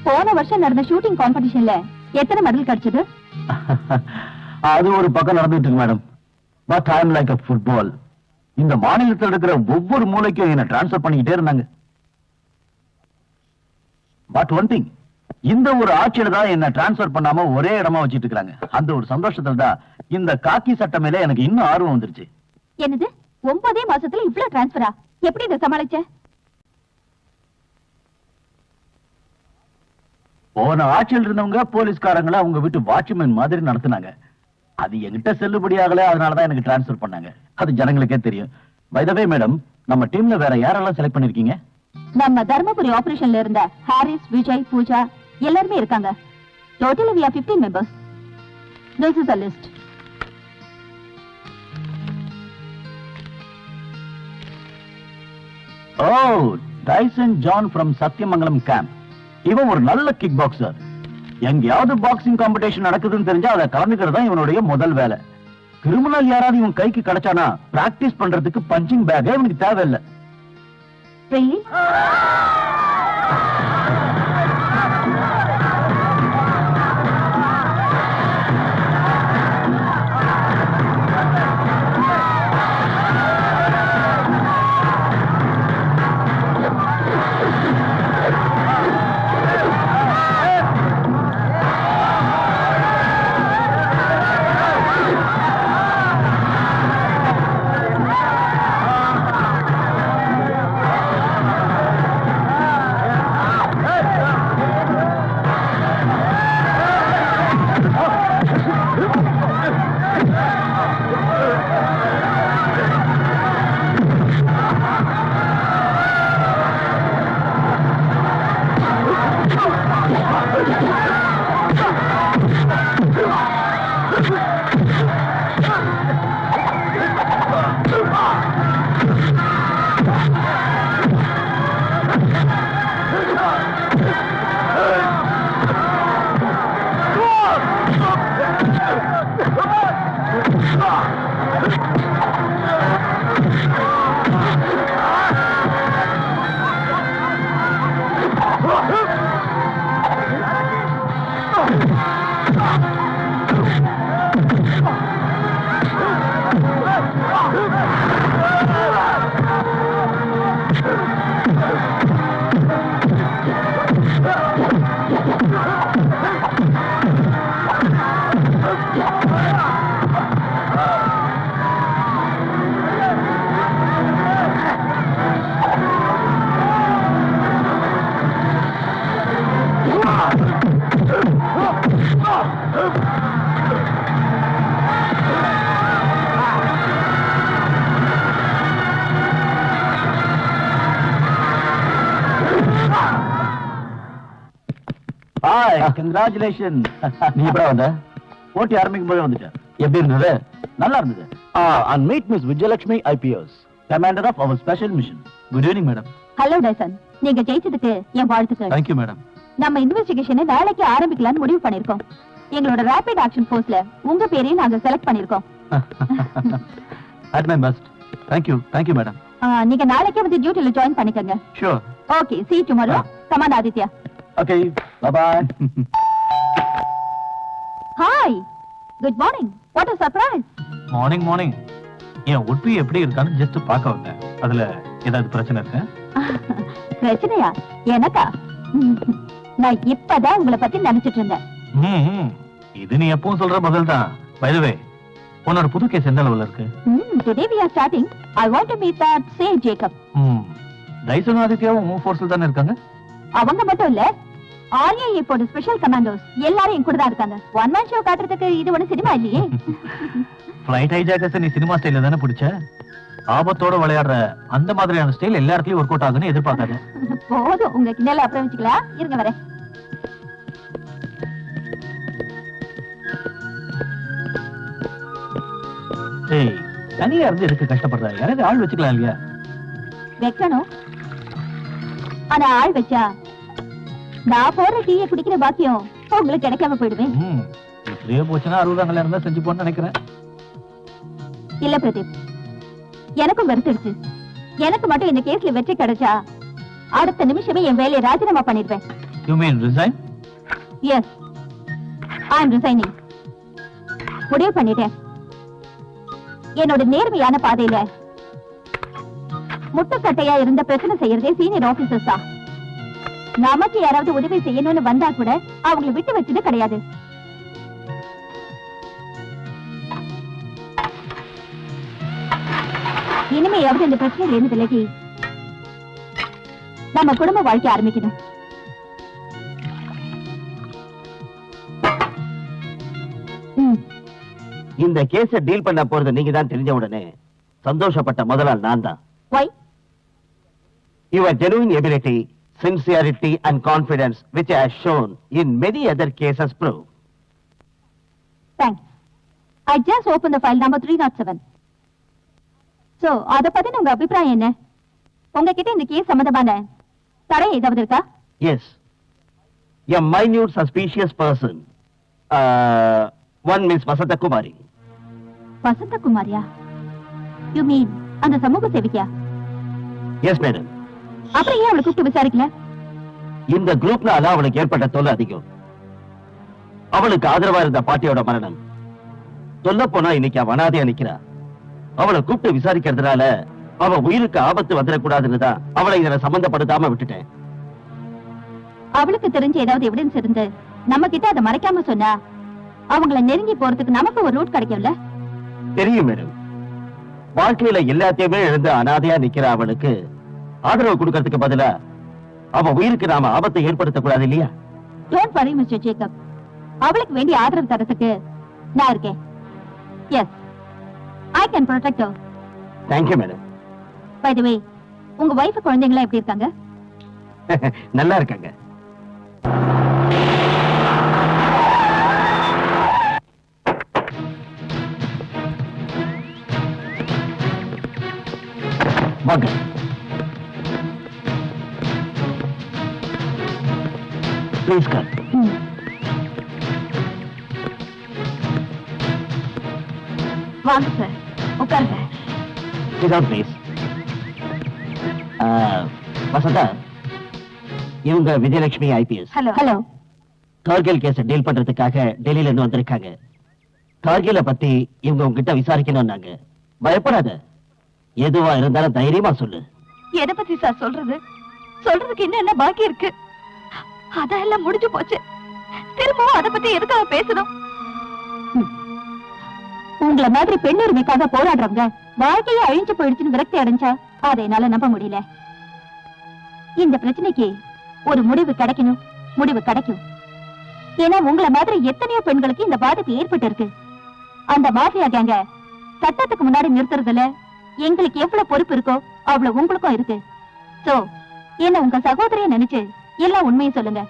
போன வருஷம் நடந்த ஷூட்டிங் காம்படிஷன்ல எத்தனை மெடல் கிடைச்சது அது ஒரு பக்கம் நடந்துட்டு இருக்கு madam but I am like a football இந்த மாநிலத்தில் இருக்கிற ஒவ்வொரு மூலைக்கும் என்ன டிரான்ஸ்ஃபர் பண்ணிக்கிட்டே இருந்தாங்க பட் ஒன் திங் இந்த ஒரு ஆட்சியில தான் என்ன டிரான்ஸ்ஃபர் பண்ணாம ஒரே இடமா வச்சிட்டு இருக்காங்க அந்த ஒரு சந்தோஷத்துல தான் இந்த காக்கி சட்டை மேல எனக்கு இன்னும் ஆர்வம் வந்துருச்சு என்னது 9 மாசத்துல இவ்ளோ டிரான்ஸ்ஃபரா எப்படி இதை சமாளிச்ச போன ஆட்சியில் இருந்தவங்க போலீஸ்காரங்களை அவங்க வீட்டு வாட்ச்மேன் மாதிரி நடத்துனாங்க அது என்கிட்ட செல்லுபடியாகல அதனாலதான் எனக்கு டிரான்ஸ்ஃபர் பண்ணாங்க அது ஜனங்களுக்கே தெரியும் பை தி வே மேடம் நம்ம டீம்ல வேற யாரெல்லாம் செலக்ட் பண்ணிருக்கீங்க நம்ம தர்மபுரி ஆபரேஷன்ல இருந்த ஹாரிஸ் விஜய் பூஜா எல்லாரும் இருக்காங்க totally we are 15 members this is the list oh Tyson John from Sathyamangalam camp இவன் ஒரு நல்ல கிக் பாக்ஸர் எங்கயாவது பாக்ஸிங் காம்படிஷன் நடக்குதுன்னு தெரிஞ்சா அதை கலந்துக்கிறது தான் இவனுடைய முதல் வேலை கிரிமினல் யாராவது இவன் கைக்கு கிடைச்சானா பிராக்டிஸ் பண்றதுக்கு பஞ்சிங் பேக்கே இவனுக்கு தேவையில்லை really ஹாய் கங்க்ராச்சுலேஷன். நீ எப்படா வந்த? போட்டி ஆரம்பிக்கும் போது வந்துட்டேன். எப்படி இருந்தது? நல்லா இருந்தது. And meet miss Vijayalakshmi IPS, commander of our special mission. Good evening madam. Hello Tyson, நீங்க ஜெயிச்சதுக்கு என் வாழ்த்துக்கள். Thank you madam. நம்ம இன்வெஸ்டிகேஷனை நாளைக்கு ஆரம்பிக்கலாம்னு முடிவு பண்ணிருக்கோம். எங்களோட ரேபிட் ஆக்ஷன் ஃபோர்ஸ்ல உங்க பேரையும் நாங்க செலக்ட் பண்ணிருக்கோம். At my best. Thank you madam. நீங்க நாளைக்கே வந்து டியூட்டில ஜாயின் பண்ணிக்கங்க. Sure. Okay, see you tomorrow. Come on, Aditya. Okay, bye bye. Hi. Good morning. What a surprise. Morning. என் உட்பி எப்படி இருக்கான்னு ஜஸ்ட் பார்க்க வந்தேன். அதுல ஏதாவது பிரச்சனை இருக்கா? பிரச்சனையா? எனக்கா? நான் இப்பதான் உங்களை பத்தி நினைச்சிட்டு இருந்தேன். இது நீ எப்பவும் சொல்ற பதில் தான். பை தி வே, உன்னோட புது கேஸ் எந்த லெவல்ல இருக்கு? Today we are starting. I want to meet that Say Jacob. டைசனும் ஆதித்யாவும் உன் ஃபோர்ஸ்ல தானே இருக்காங்க? அவங்க மட்டும் இல்ல, ஆர்யா இப்போட ஸ்பெஷல் கமாண்டோஸ் எல்லாரும் என் கூட தான் இருக்காங்க. ஒன் மேன் ஷோ காட்டுறதுக்கு இது ஒண்ணு சினிமா இல்லையே. ஃளைட் ஹைஜாக்கர்ஸ் நீ சினிமா ஸ்டைல்ல தானே பிடிச்ச? ஆபத்தோட விளையாடுற அந்த மாதிரியான ஸ்டைல் எல்லா இடத்துலயும் ஒர்க் அவுட் ஆகுன்னு எதிர்பார்க்காத. போதும், உங்க கிண்டல அப்புறம் வச்சுக்கலாம். இருங்க வரேன். ஏய், தனியா இருந்து எதுக்கு கஷ்டப்படுற? யாராவது ஆள் வச்சுக்கலாம் இல்லையா? வைக்கணும், ஆனா ஆள் வச்சா நான் போற டீயை குடிக்கிற பாக்கியம் உங்களுக்கு கிடைக்காம போயிடுவேன். இப்படியே போச்சுன்னா 60 இருந்தா செஞ்சு போன்னு நினைக்கிறேன். இல்ல பிரதீப், எனக்கும் வெறுத்துடுச்சு. எனக்கு மட்டும் இந்த கேஸ்ல வெற்றி கிடைச்சா அடுத்த நிமிஷமே என் வேலையை ராஜினாமா பண்ணிடுவேன். You mean resign? Yes, I am resigning. முடிவு பண்ணிட்டேன். என்னோட நேர்மையான பாதையில முட்டுக்கட்டையா இருந்த பிரச்சனை செய்யறதே சீனியர் ஆபீசர்ஸ் தான். நமக்கு யாராவது உதவி செய்யணும்னு வந்தா கூட அவங்களை விட்டு வச்சது கிடையாது. இனிமையாவது இந்த பிரச்சனையில இருந்து விலகி நம்ம குடும்ப வாழ்க்கை ஆரம்பிக்கணும். இந்த கேஸ டீல் பண்ண போறது நீங்க தான் தெரிஞ்ச உடனே சந்தோஷப்பட்ட முதலாள் நான் தான். Why? Your genuine ability, sincerity and confidence which I have shown in many other cases prove. Thanks. I just opened the file number 307. So, அத பத்தி உங்க அபிப்பிராயம் என்ன? உங்ககிட்ட இந்த கேஸ் சம்பந்தமான தடை ஏதாவது இருக்கா? Yes. A minute suspicious person. One Miss Vasanta Kumari. Vasantha குமாரியா? You mean அந்த சமூக சேவிக்கா? Yes, madam. அப்புறம் ஏன் அவளை கூப்பிட்டு விசாரிக்கல? இந்த குரூப்னால அவளுக்கு ஏற்பட்ட தொல்லை அதிகம். அவளுக்கு ஆதரவா இருந்த பாட்டியோட மரணம். சொல்ல போனா இன்னைக்கு அவ அனாதையா நிக்கிறா. அவளை கூப்பிட்டு விசாரிக்கிறதுனால அவ உயிருக்கு ஆபத்து வந்துடக்கூடாதுன்னு தான் அவளை இதுல சம்பந்தப்படுத்தாம விட்டுட்டேன். அவளுக்கு தெரிஞ்ச ஏதாவது எவிடன்ஸ் இருந்து நம்ம கிட்ட அதை மறைக்காம சொன்னா அவங்கள நெருங்கி போறதுக்கு நமக்கு ஒரு ரூட் கிடைக்கும்ல? தெரியும் மேடம். வாழ்க்கையில எல்லாத்தையுமே இழந்து அனாதையா நிக்கிற அவளுக்கு ஆதரவு கொடுக்கறதுக்கு பதிலா அவ உயிருக்கு நாம ஆபத்தை ஏற்படுத்தக்கூடாது இல்லையா? Don't worry, Mr. Jacob. அவளுக்கு வேண்டிய ஆதரவு தரத்துக்கு நான் இருக்கேன். Yes, I can protect her. Thank you madam. By the way, உங்க வைஃப் குழந்தைங்களா எப்படி இருக்காங்க? நல்லா இருக்காங்க. வாங்க. Please come. வாங்க சார், உட்காருங்க. Sit down, please. வசந்தா, இவங்க விஜயலட்சுமி ஐபிஎஸ். ஹலோ. கார்கில் கேஸ டீல் பண்றதுக்காக டெல்லியில இருந்து வந்திருக்காங்க. கார்கில பத்தி இவங்க உங்ககிட்ட விசாரிக்கணும்னாங்க. பயப்படாத, எதுவா இருந்தாலும் தைரியமா சொல்லு. எதை பத்தி சார் சொல்றது? சொல்றதுக்கு இன்னும் என்ன பாக்கி இருக்கு? அதெல்லாம் முடிஞ்சு போச்சு. திரும்பவும் அதை பத்தி எதுக்காக பேசணும்? உங்களை மாதிரி பெண் உரிமைக்காக போராடுறவங்க வாழ்க்கையை அழிஞ்சு போயிடுச்சுன்னு விரக்தி அடைஞ்சா அதை என்னால நம்ப முடியல. இந்த பிரச்சனைக்கு ஒரு முடிவு கிடைக்கணும். முடிவு கிடைக்கும். ஏன்னா உங்களை மாதிரி எத்தனையோ பெண்களுக்கு இந்த பாதிப்பு ஏற்பட்டு இருக்கு. அந்த மாஃபியா கேங்க சட்டத்துக்கு முன்னாடி நிறுத்துறதுல எங்களுக்கு எவ்வளவு பொறுப்பு இருக்கோ அவ்வளவு உங்களுக்கும் இருக்கு. சோ என்ன உங்க சகோதரிய நினைச்சு எல்லாம் உண்மையை சொல்லுங்க.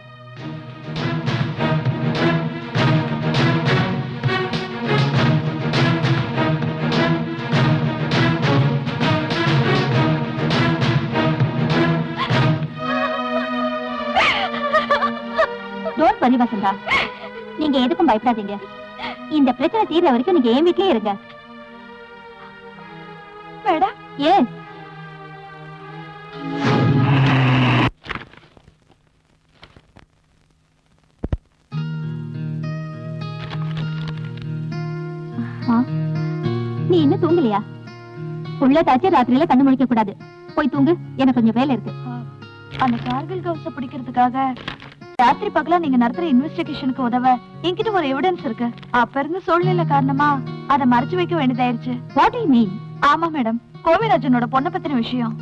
வரி வசந்தா, நீங்க எதுக்கும் பயப்படாதீங்க. இந்த பிரச்சனை தீர்ற வரைக்கும் நீங்க என் வீட்லயே இருங்க. மேடம், ஏன் நீ இன்னும் தூங்கலையா? உள்ள தாச்சு ராத்திரியில கண்ணு முழிக்க கூடாது. போய் தூங்கு, எனக்கு கொஞ்சம் வேலை இருக்கு. அந்த கார்கில் கவுஸ பிடிக்கிறதுக்காக ராத்திரி பகலா நீங்க நடத்துற இன்வெஸ்டிகேஷனுக்கு உதவ என்கிட்ட ஒரு எவிடன்ஸ் இருக்கு. அப்ப இருந்து சூழ்நிலை காரணமா அதை மறைச்சு வைக்க வேண்டியதாயிருச்சு. What you mean? ஆமா மேடம், கோவிராஜனோட பொண்ணை பத்தின விஷயம்.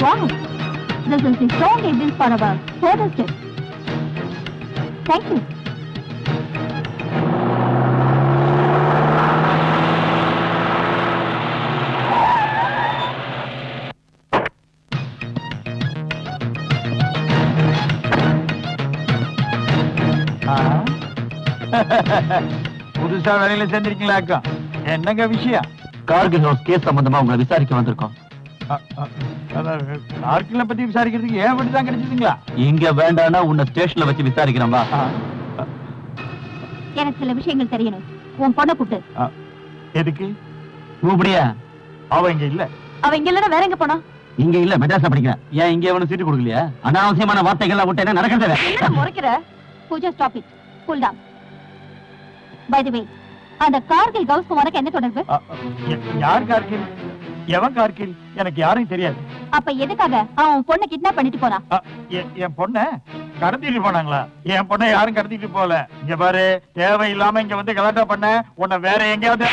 Wow, this is the strong evidence for our further steps. Thank you. புதுசா வேலையில சேர்ந்திருக்கீங்களா அக்கா? என்னங்க விஷயம்? கார்கில் ஹவுஸ் கேஸ் சம்பந்தமா உங்களை விசாரிக்க வந்திருக்கோம். கார்கில பத்தி விசாரிக்கிறதுக்கு ஏன் மட்டும் தான் கிடைச்சதுங்களா? இங்க வேண்டாம்னா உன்னை ஸ்டேஷன்ல வச்சு விசாரிக்கிறோம்பா. எனக்கு சில விஷயங்கள் தெரியணும். உன் பொண்ணை கூப்பிட்டு. எதுக்கு? கூப்பிடியா? அவ இங்க இல்ல. அவ இங்க இல்லன்னா வேற எங்க போனா? இங்க இல்ல, மெட்ராஸ்ல படிக்கிறேன். ஏன் இங்க அவனு சீட்டு கொடுக்கலையா? அனாவசியமான வார்த்தைகள்லாம் விட்டேன்னா நடக்கிறத. என்ன முறைக்கிற? Pooja, stop it. Cool down. By the way, அந்த கார்கில் கவுஸ்க்கு உனக்கு என்ன தொடர்பு? யார் கார்கில்? எவன் கார்கில்? எனக்கு யாரும் தெரியாது. அப்ப எதுக்காக அவன் பொண்ணை கிட்னாப் பண்ணிட்டு போறான்? என் பொண்ண கடத்திட்டு போனாங்களா? என் பொண்ணை யாரும் கடத்திட்டு போல. இங்க பாரு, தேவையில்லாம இங்க வந்து கலாட்டா பண்ண உன்னை வேற எங்கேயாவது.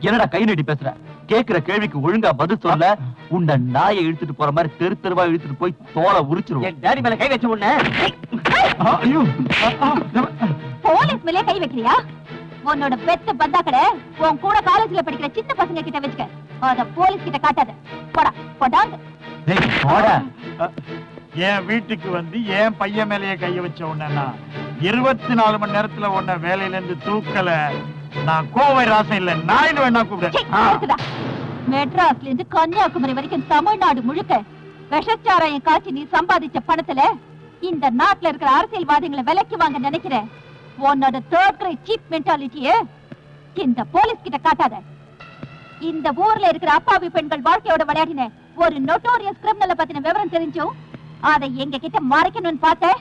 என்னடா கை நீட்டி பேசுற? கேக்குற கேள்விக்கு ஒழுங்கா பதில் சொல்ல. உன்னை நாயை இழுத்துட்டு போற மாதிரி தெரு தெருவா இழுத்துட்டு போய் தோலை உரிச்சிருவோம். என் டாடி மேல கை வச்ச உடனே போலீஸ் மேலே கை வைக்கிறியா? உன்னோட பெத்த பந்தா கடை உன் கூட காலேஜ்ல படிக்கிற சின்ன பசங்க கிட்ட வச்சுக்க. அத போலீஸ் கிட்ட காட்டாத. போடா போடாங்க. என் வீட்டுக்கு வந்து என் பையன் மேலேயே கைய வச்ச உடனே 24 மணி நேரத்துல உன்னை வேலையில இருந்து தூக்கல. நான் கோவை ராசம் இல்ல, நாயுடு வேணா கூப்பிடுறேன். மெட்ராஸ்ல இருந்து கன்னியாகுமரி வரைக்கும் தமிழ்நாடு முழுக்க விஷச்சாராயம் காய்ச்சி நீ சம்பாதிச்ச பணத்துல இந்த நாட்டுல இருக்கிற அரசியல்வாதிகளை விலைக்கு வாங்க நினைக்கிற உன்னோட தேர்ட் கிரேட் சீப் மென்டாலிட்டிய இந்த போலீஸ் கிட்ட காட்டாத. இந்த ஊர்ல இருக்கிற அப்பாவி பெண்கள் வாழ்க்கையோட விளையாடின ஒரு நோட்டோரியஸ் கிரிமினலை பத்தின விவரம் தெரிஞ்சும் அதை எங்க கிட்ட மறைக்கணும்னு பார்த்த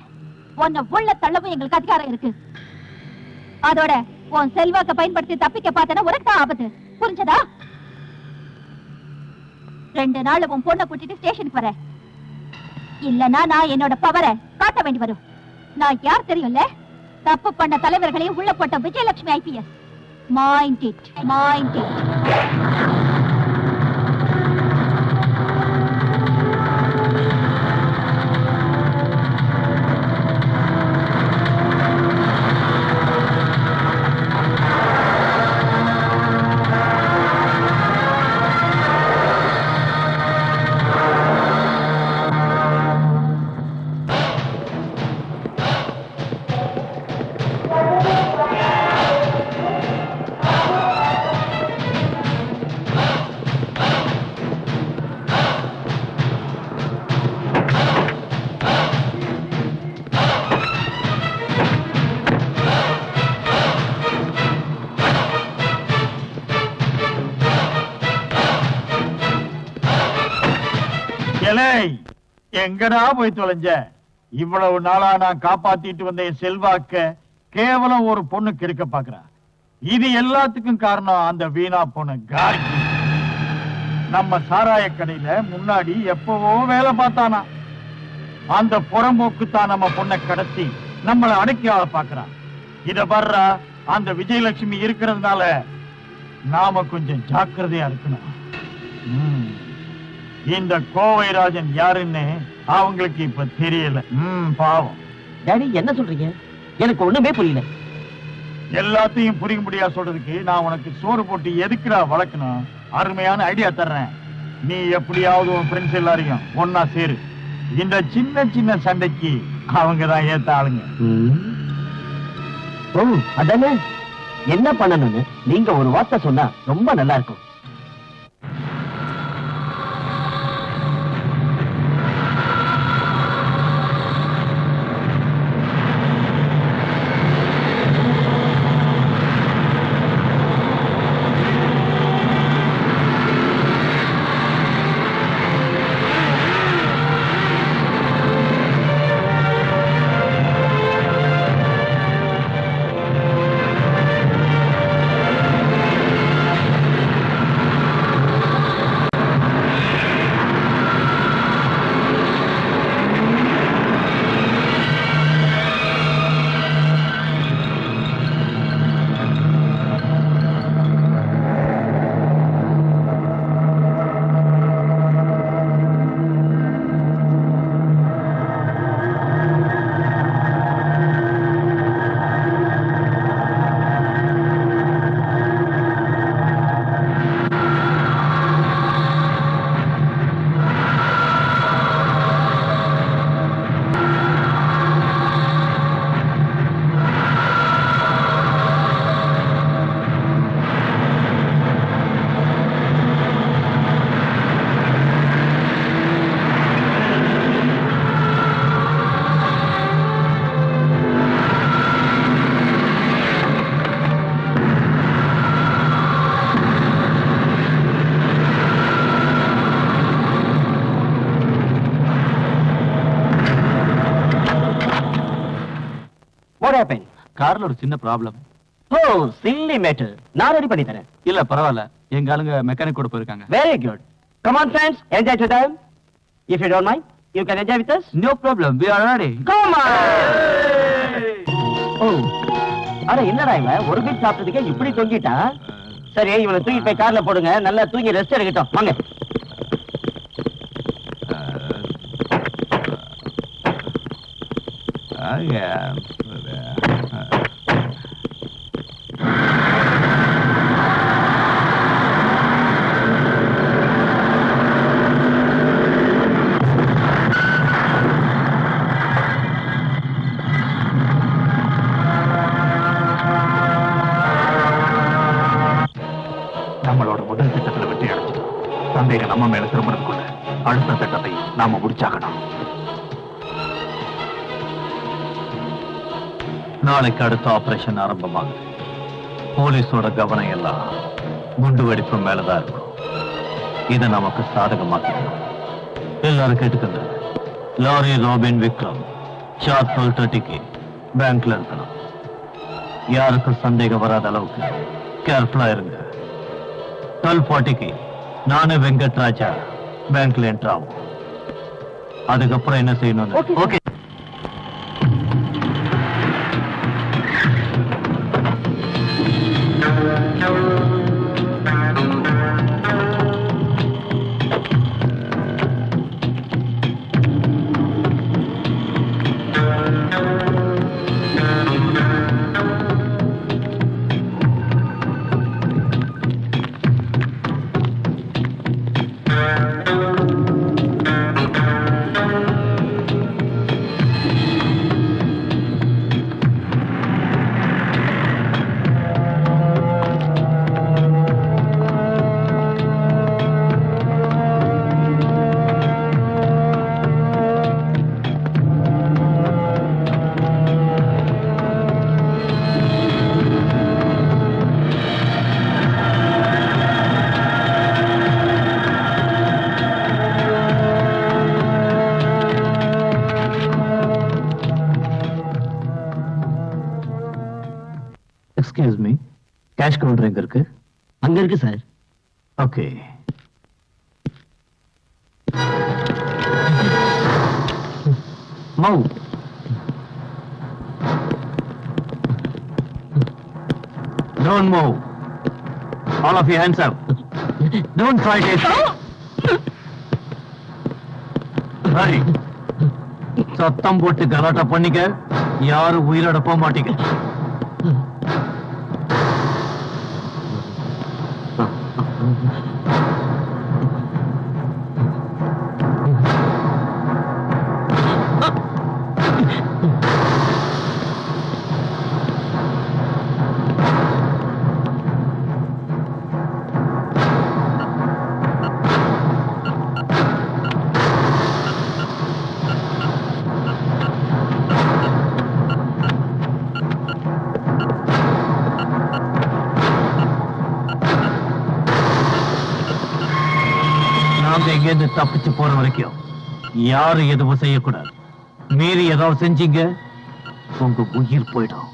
உன்னை உள்ள தள்ளவும் எங்களுக்கு அதிகாரம் இருக்கு. அதோட உன் செல்வாக்க பயன்படுத்தி தப்பிக்க பார்த்தனா உனக்கு தான் ஆபத்து. புரிஞ்சதா? 2 நாள் உன் பொண்ணை கூட்டிட்டு ஸ்டேஷனுக்கு வர. இல்லனா நான் என்னோட பவரை காட்ட வேண்டி வரும். நான் யார் தெரியும்ல? தப்பு பண்ண தலைவர்களையும் உள்ள போட்ட Vijayalakshmi IPS. Mind it, mind it. எங்கடா போய் தொலைஞ்ச? இவ்வளவு நாளா நான் காப்பாத்திட்டு வந்த என் செல்வாக்க கேவலம் ஒரு பொண்ணு கெடுக்க பாக்குறா. இது எல்லாத்துக்கும் காரணம் அந்த வீணா பொண்ணு கார்கி. நம்ம சாராய கடையில முன்னாடி எப்பவோ வேலை பார்த்தானா. அந்த புறம்போக்கு தான் நம்ம பொண்ணை கடத்தி நம்மளை அடக்கி ஆள பாக்குறான். இத வர்றா அந்த விஜயலட்சுமி இருக்கிறதுனால நாம கொஞ்சம் ஜாக்கிரதையா இருக்கணும். இந்த கோவைராஜன் யாருன்னு அவங்களுக்கு இப்ப தெரியல. பாவம். டாடி என்ன சொல்றீங்க? எனக்கு ஒண்ணுமே புரியல. எல்லாத்தையும் புரிய முடியா சொல்றதுக்கு நான் உனக்கு சோறு போட்டு எதுக்குடா வளர்க்கணும்? அருமையான ஐடியா தர்றேன். நீ எப்படியாவது உன் ஃப்ரெண்ட்ஸ் எல்லாரையும் ஒன்னா சேரு. இந்த சின்ன சின்ன சண்டைக்கு அவங்க தான் ஏத்த ஆளுங்க. ஓ அதானே, என்ன பண்ணணும்னு நீங்க ஒரு வார்த்தை சொன்னா ரொம்ப நல்லா இருக்கும். What happened? கார்ல ஒரு சின்ன ப்ராப்ளம். Oh, silly matter. நான் ரெடி பண்ணி தரேன். இல்ல பரவாயில்ல, எங்க ஆளுங்க மெக்கானிக் கூட போயிருக்காங்க. Very good. Come on friends, enjoy to them. If you don't mind, you can enjoy with us. No problem, we are ready. Come on. Oh. அட என்னடா இவன் ஒரு பீட் சாப்பிட்டதுக்கே இப்படி தொங்கிட்டான். சரி இவனை தூக்கி போய் கார்ல போடுங்க, நல்லா தூங்கி ரெஸ்ட் எடுக்கட்டும். வாங்க. நம்மளோட முதல் திட்டத்துல வெற்றி அடைச்சிட்டோம். சந்தேகம் நம்ம மேல திரும்புறதுக்குள்ள அடுத்த திட்டத்தை நாம முடிச்சாகணும். நாளைக்கு அடுத்த ஆபரேஷன் ஆரம்பமாகுது. போலீஸோட கவனம் எல்லாம் குண்டு வெடிப்பு மேலதான் இருக்கும். இதை நமக்கு சாதகமாக்கணும். எல்லாரும் கேட்டுக்கங்க. லாரி ராபின் விக்ரம் ஷார்ப் 12:30க்கு பேங்க்ல இருக்கணும். யாருக்கும் சந்தேகம் வராத அளவுக்கு கேர்ஃபுல்லா இருங்க. 12:40க்கு நானு வெங்கட்ராஜா பேங்க்ல என்டர் ஆகும். அதுக்கப்புறம் என்ன செய்யணும்? Okay. Excuse me, cash counter எங்க இருக்கு? அங்க இருக்கு sir. Okay. Move. Don't move. All of you hands up. Don't fight it. Hurry. சத்தம் போட்டு கலாட்டா பண்ணிக்க, யாரும் உயிரோட போக மாட்டீங்க. நாங்க இங்க இருந்து தப்பிச்சு போற வரைக்கும் யாரும் எதுவும் செய்யக்கூடாது. மீறி ஏதாவது செஞ்சீங்க உங்க உயிர் போயிடும்.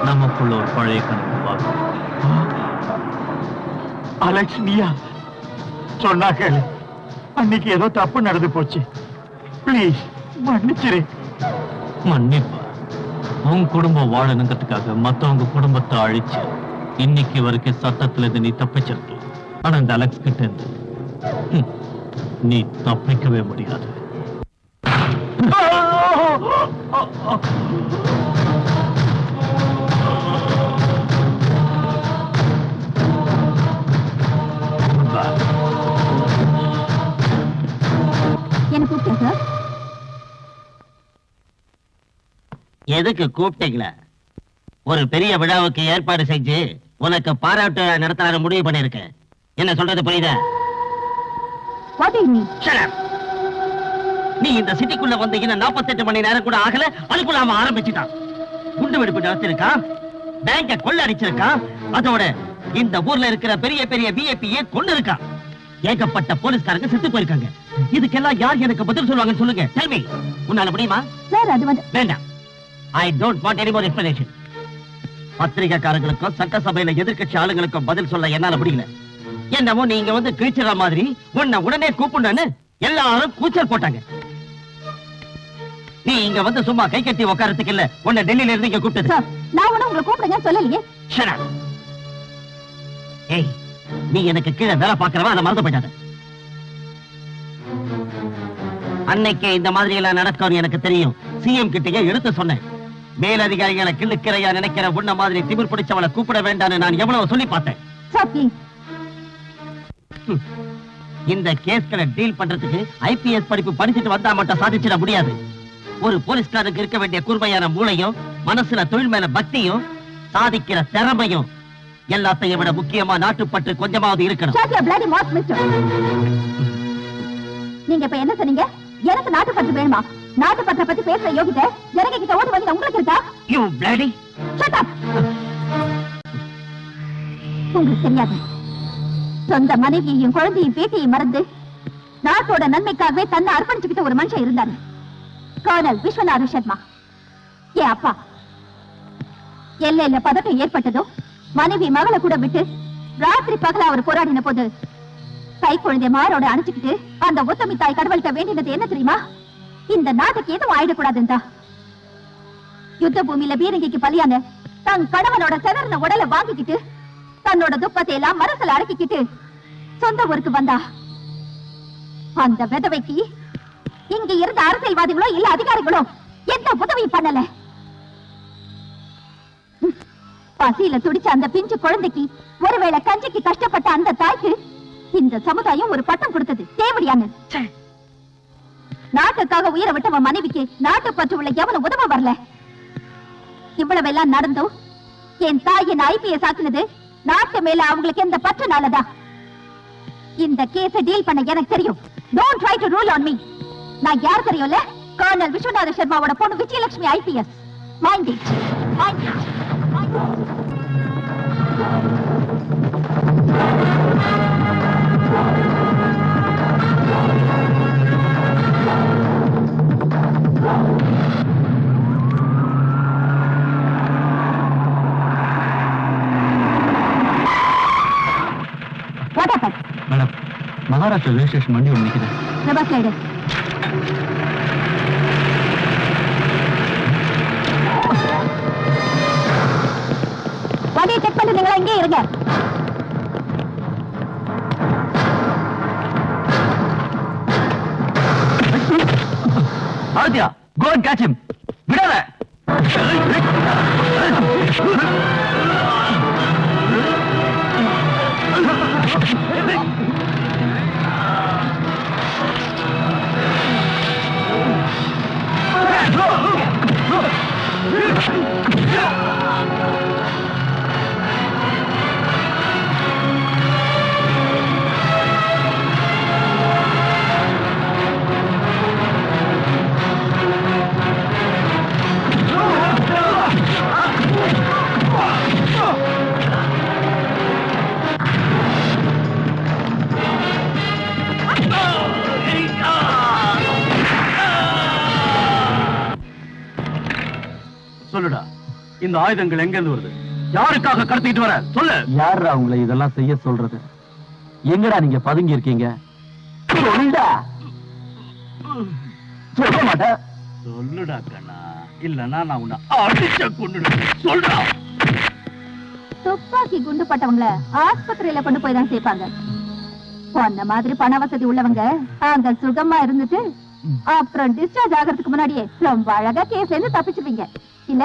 நமக்குள்ள ஒரு பழைய கணக்கு பார்க்கணும். அலெக்ஸ், நீயா? சொன்னா கேளு. அன்னைக்கு ஏதோ தப்பு நடந்து போச்சு. ப்ளீஸ் மன்னிச்சிரு. மன்னிப்பா? உன் குடும்பம் வாழணுங்கிறதுக்காக மத்தவங்க குடும்பத்தை அழிச்சு இன்னைக்கு வரைக்கும் சட்டத்துல இருந்து நீ தப்பிச்சிருக்கலாம். ஆனா இந்த அலெக்ஸ் கிட்ட இருந்து நீ தப்பிக்கவே முடியாது. என்ன கூப்பிட்டேன் சார்? எதுக்கு கூப்பிட்டீங்களா? ஒரு பெரிய விழாவுக்கு ஏற்பாடு செஞ்சு உனக்கு பாராட்டு நடத்த முடிவு பண்ணிருக்கேன். என்ன சொல்றது புரியுதா? What to you mean? Shut up. நீ இந்த சிட்டிக்குள்ள வந்து இன்னும் 48 மணி நேரம் கூட ஆகல, அதுக்குள்ள அவன் ஆரம்பிச்சுட்டான். குண்டு வெடிப்பு நடத்திருக்கான், பேங்க கொள்ள அடிச்சிருக்கான், அதோட இந்த ஊர்ல இருக்கிற பெரிய பெரிய விஐபியை கொண்டு இருக்கான். ஏகப்பட்ட போலீஸ்காரங்க செத்து போயிருக்காங்க. இதுக்கெல்லாம் யார் எனக்கு பதில் சொல்லுவாங்கன்னு சொல்லுங்க. Tell me. உன்னால முடியுமா? சார் அது வந்து வேண்டாம். I don't want any more explanation. பத்திரிகைக்காரங்களுக்கும் சட்டசபையில எதிர்க்கட்சி ஆளுங்களுக்கும் பதில் சொல்ல என்னால முடியல. என்னமோ நீங்க வந்து கிழிச்சிற மாதிரி உன்னை உடனே கூப்பிடணும்னு எல்லாரும் கூச்சல் போட்டாங்க. நீ இங்க வந்து சும்மா கை கட்டி உட்காரத்துக்கு இல்ல, உன்னை டெல்லியில இருந்து இங்க கூப்பிட்டது. சார், நான் ஒண்ணும் உங்களை கூப்பிடுங்க சொல்லலையே. Shut up. ஏய், நீ எனக்கு கீழே வேலை பார்க்கறவா, அதை மறந்து போயிட்டாத. அன்னைக்கு இந்த மாதிரி எல்லாம் நடக்கும்னு எனக்கு தெரியும். சிஎம் கிட்டயே எடுத்து சொன்னேன். மேலதிகாரிகளை கிள்ளுக்கிறையா நினைக்கிற உன்ன மாதிரி திமிர் பிடிச்சவளை கூப்பிட வேண்டாம்னு நான் எவ்வளவு சொல்லி பார்த்தேன். Sir please. இந்த கேஸ்களை டீல் பண்றதுக்கு ஐபிஎஸ் படிப்பு படிச்சுட்டு வந்தா மட்டும் சாதிச்சிட முடியாது. ஒரு போலீஸ்காரருக்கு இருக்க வேண்டிய கூர்மையான மூளையும் மனசுல தொழில் மேல பக்தியும் சாதிக்கிற திறமையும் எல்லாத்தையும் விட முக்கியமா நாட்டுப்பற்று கொஞ்சமாவது இருக்கணும். Shut your bloody mouth, mister. நீங்க இப்ப என்ன சொன்னீங்க? எனக்கு நாட்டுப்பற்று வேணுமா? நாட்டுப்பற்றை பத்தி பேசுற யோகிதை ஜனங்க கிட்ட ஓட்டு வாங்கி உங்களுக்கு இருக்கா? You bloody. Shut up. உங்களுக்கு தெரியாது, சொந்த மனைவியையும் குழந்தையும் பேட்டியை மறந்து நாட்டோட நன்மைக்காகவே தன்னை அர்ப்பணிச்சுக்கிட்ட ஒரு மனுஷன் இருந்தாரு. கர்னல் விஸ்வநாத சர்மா. என் அப்பா எல்லையில பதட்டம் ஏற்பட்டதும் மனைவி மகளை கூட விட்டு ராத்திரி பகலா அவர் போராடின போது கை குழந்தை மாரோட அணைச்சுக்கிட்டு அந்த உத்தமி தாய் கடவுள்கிட்ட வேண்டினது என்ன தெரியுமா? இந்த நாட்டுக்கு எதுவும் ஆயிடக்கூடாதுந்தா. யுத்த பூமியில பீரங்கிக்கு பலியான தன் கணவனோட செதறின உடலை வாங்கிக்கிட்டு தன்னோட துக்கத்தை எல்லாம் மரத்துல அடக்கிக்கிட்டு சொந்த ஊருக்கு வந்தா. அந்த விதவைக்கு இங்க இருந்த அரசியல்வாதிகளோ இல்ல அதிகாரிகளோ எந்த உதவி பண்ணல. பசியில துடிச்ச அந்த பிஞ்சு குழந்தைக்கு ஒருவேளை கஞ்சிக்கு கஷ்டப்பட்ட அந்த தாய்க்கு இந்த சமுதாயம் ஒரு பட்டம் கொடுத்தது தேவடியான்னு. நாட்டுக்காக உயிரை விட்டவன் மனைவிக்கு நாட்டு பற்று உள்ள எவனும் உதவ வரல. இவ்வளவெல்லாம் நடந்தும் என் தாயின் ஐபிஎஸ் ஆக்குனது நாட்டு மேல அவங்களுக்கு எந்த பற்றுனாலதா? இந்த கேஸ டீல் பண்ண எனக்கு தெரியும். Don't try to rule on me. நான் யார் தெரியும்ல? கர்னல் விஸ்வநாத சர்மாவோட பொண்ணு Vijayalakshmi IPS. Mind it. What happened? Madam, Maharashtra railway station வண்டி ஒன்று நிற்குது. Reverse side. வண்டியை செக் பண்ணுறீங்களா? இங்கே இருங்க. Aditya, go and catch him. விடாத. சொல்லுடா, இந்த ஆயுதங்கள் எங்க இருந்து வருது? யாருக்காக கடத்திட்டு வர? சொல்லு. யாரா உங்களை இதெல்லாம் செய்ய சொல்றது? எங்கடா நீங்க பதுங்கி இருக்கீங்க? சொல்லுடா. சொல்ல மாட்டேன். சொல்லுடா கண்ணா, இல்லன்னா நான் உன்னை அடிச்ச கொன்னுடுவேன். சொல்றா. துப்பாக்கி குண்டு பட்டவங்கள ஆஸ்பத்திரியில கொண்டு போய் தான் சேர்ப்பாங்க. அந்த மாதிரி பண வசதி உள்ளவங்க அங்க சுகமா இருந்துட்டு அப்புறம் டிஸ்சார்ஜ் ஆகிறதுக்கு முன்னாடியே ரொம்ப அழகா கேஸ்ல இருந்து தப்பிச்சுப்பீங்க. இல்ல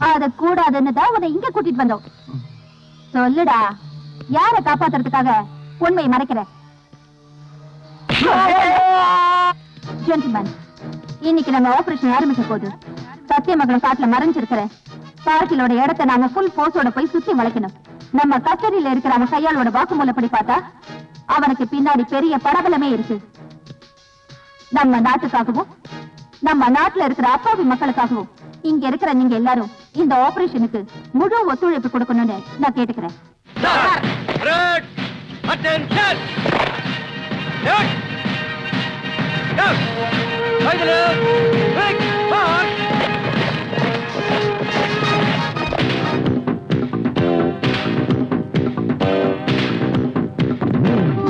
அத கூடாதுன்னு தான் உன்னை இங்க கூட்டிட்டு வந்தோம். சொல்லுடா, யார காப்பாத்துறதுக்காக உண்மையை மறைக்கிற? ஜென்டில்மேன், இன்னைக்கு நம்ம ஆபரேஷன் ஆரம்பிக்க போது சத்தியமங்கலம் காட்டுல மறைஞ்சிருக்கிற பார்க்கிலோட இடத்தை நாங்க ஃபுல் போர்ஸோட போய் சுத்தி வளைக்கணும். நம்ம கச்சேரியில இருக்கிற அவன் கையாளோட வாக்குமூலப்படி பார்த்தா அவனுக்கு பின்னாடி பெரிய படபலமே இருக்கு. நம்ம நாட்டுக்காகவும் நம்ம நாட்டுல இருக்கிற அப்பாவி மக்களுக்காகவும் இங்க இருக்கிற நீங்க எல்லாரும் இந்த ஆபரேஷனுக்கு முழு ஒத்துழைப்பு கொடுக்கணும்னு நான் கேட்டுக்கிறேன்.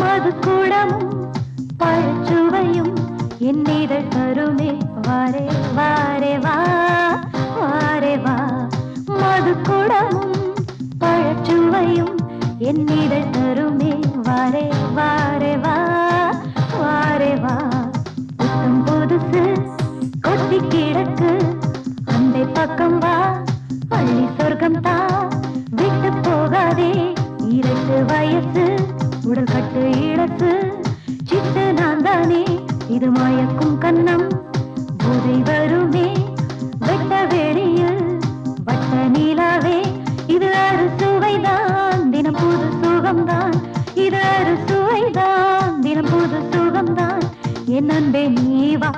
மதுக்குடமும் பழச்சுவையும் என்னிதழ் தருமே வாரே வாரே வா வாரே வா. மதுக்குடமும் பழச்சுவையும் என்னிதழ் தருமே வாரே வாரே வா வாரே வா. புத்தம் புதுசு கொட்டி கிடக்கு அந்த பக்கம் வா, பள்ளி சொர்க்கம் தா விட்டு போகாதே. இரண்டு வயசு உடல் கட்டு இழக்கு சிட்டு நான் தானே, இது மயக்கும் கண்ணம் போதை வருமே. வெட்ட வெளியில் வட்ட நீலாவே, இது அறுசுவைதான் தினம் புது சுகம்தான். இது அறுசுவைதான் தினம் புது சுகம்தான். என் அன்பே நீ வா.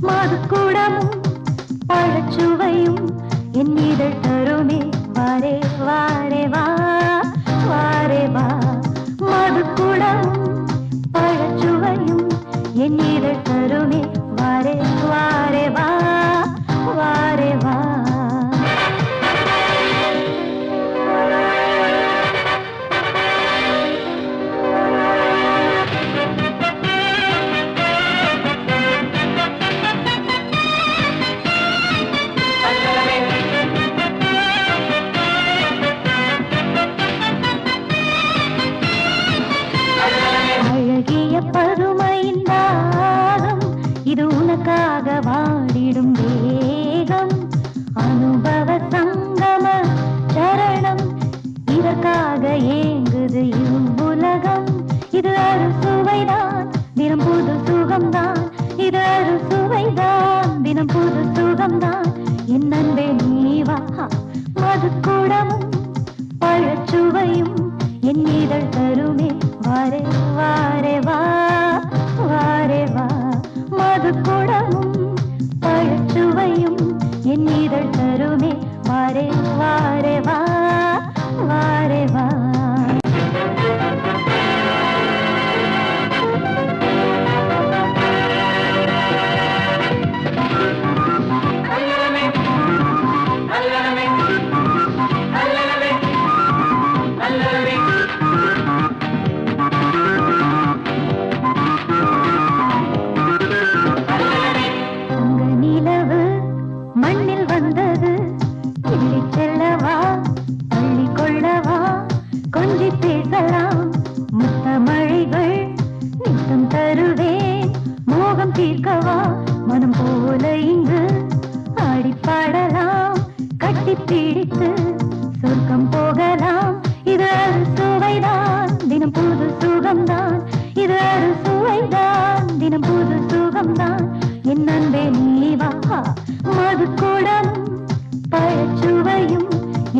மதுக்குடமும் பழச்சுவையும் என் இதழ் தருமே வாரே வாரே வா வாரே வா. மதுக்குடமும் பழச்சுவையும் என் இதழ் தருமே வாரே வாரே வா வாரே வா. அழகிய பதுமையின் தாகம் இது உனக்காக வாடிடும் வேகம். அனுபவ சங்கம சரணம் இதற்காக ஏங்குது இவ்வுலகம். இது அறுசுவைதான் தினம் புது சுகம்தான். இது அறுசுவைதான் தினம் புது சுகம்தான். என் அன்பே நீ வா மது கூடமும் பழச்சுவையும் என் இதழ் தருமே வாரே வாரே வா வாரே வா மது கூடமும் பழச்சுவையும் என் இதழ் தருமே வாரே வாரே வா வாரே வா மண்ணில் வந்தது கிள்ளி செல்லவா அள்ளி கொள்ளவா கொஞ்சி பேசலாம் முத்தமழைகள் நித்தம் தருவேன் மோகம் தீர்க்கவா மனம் போல இங்கு ஆடி பாடலாம் கட்டி பிடித்து சொர்க்கம் போகலாம் இது அரு சுவைதான் தினம் புது சுகம்தான் இது அரு சுவைதான் தினம் புது சுகம்தான் என் அன்பே நீ வா மது கூடமும் பழச்சுவையும்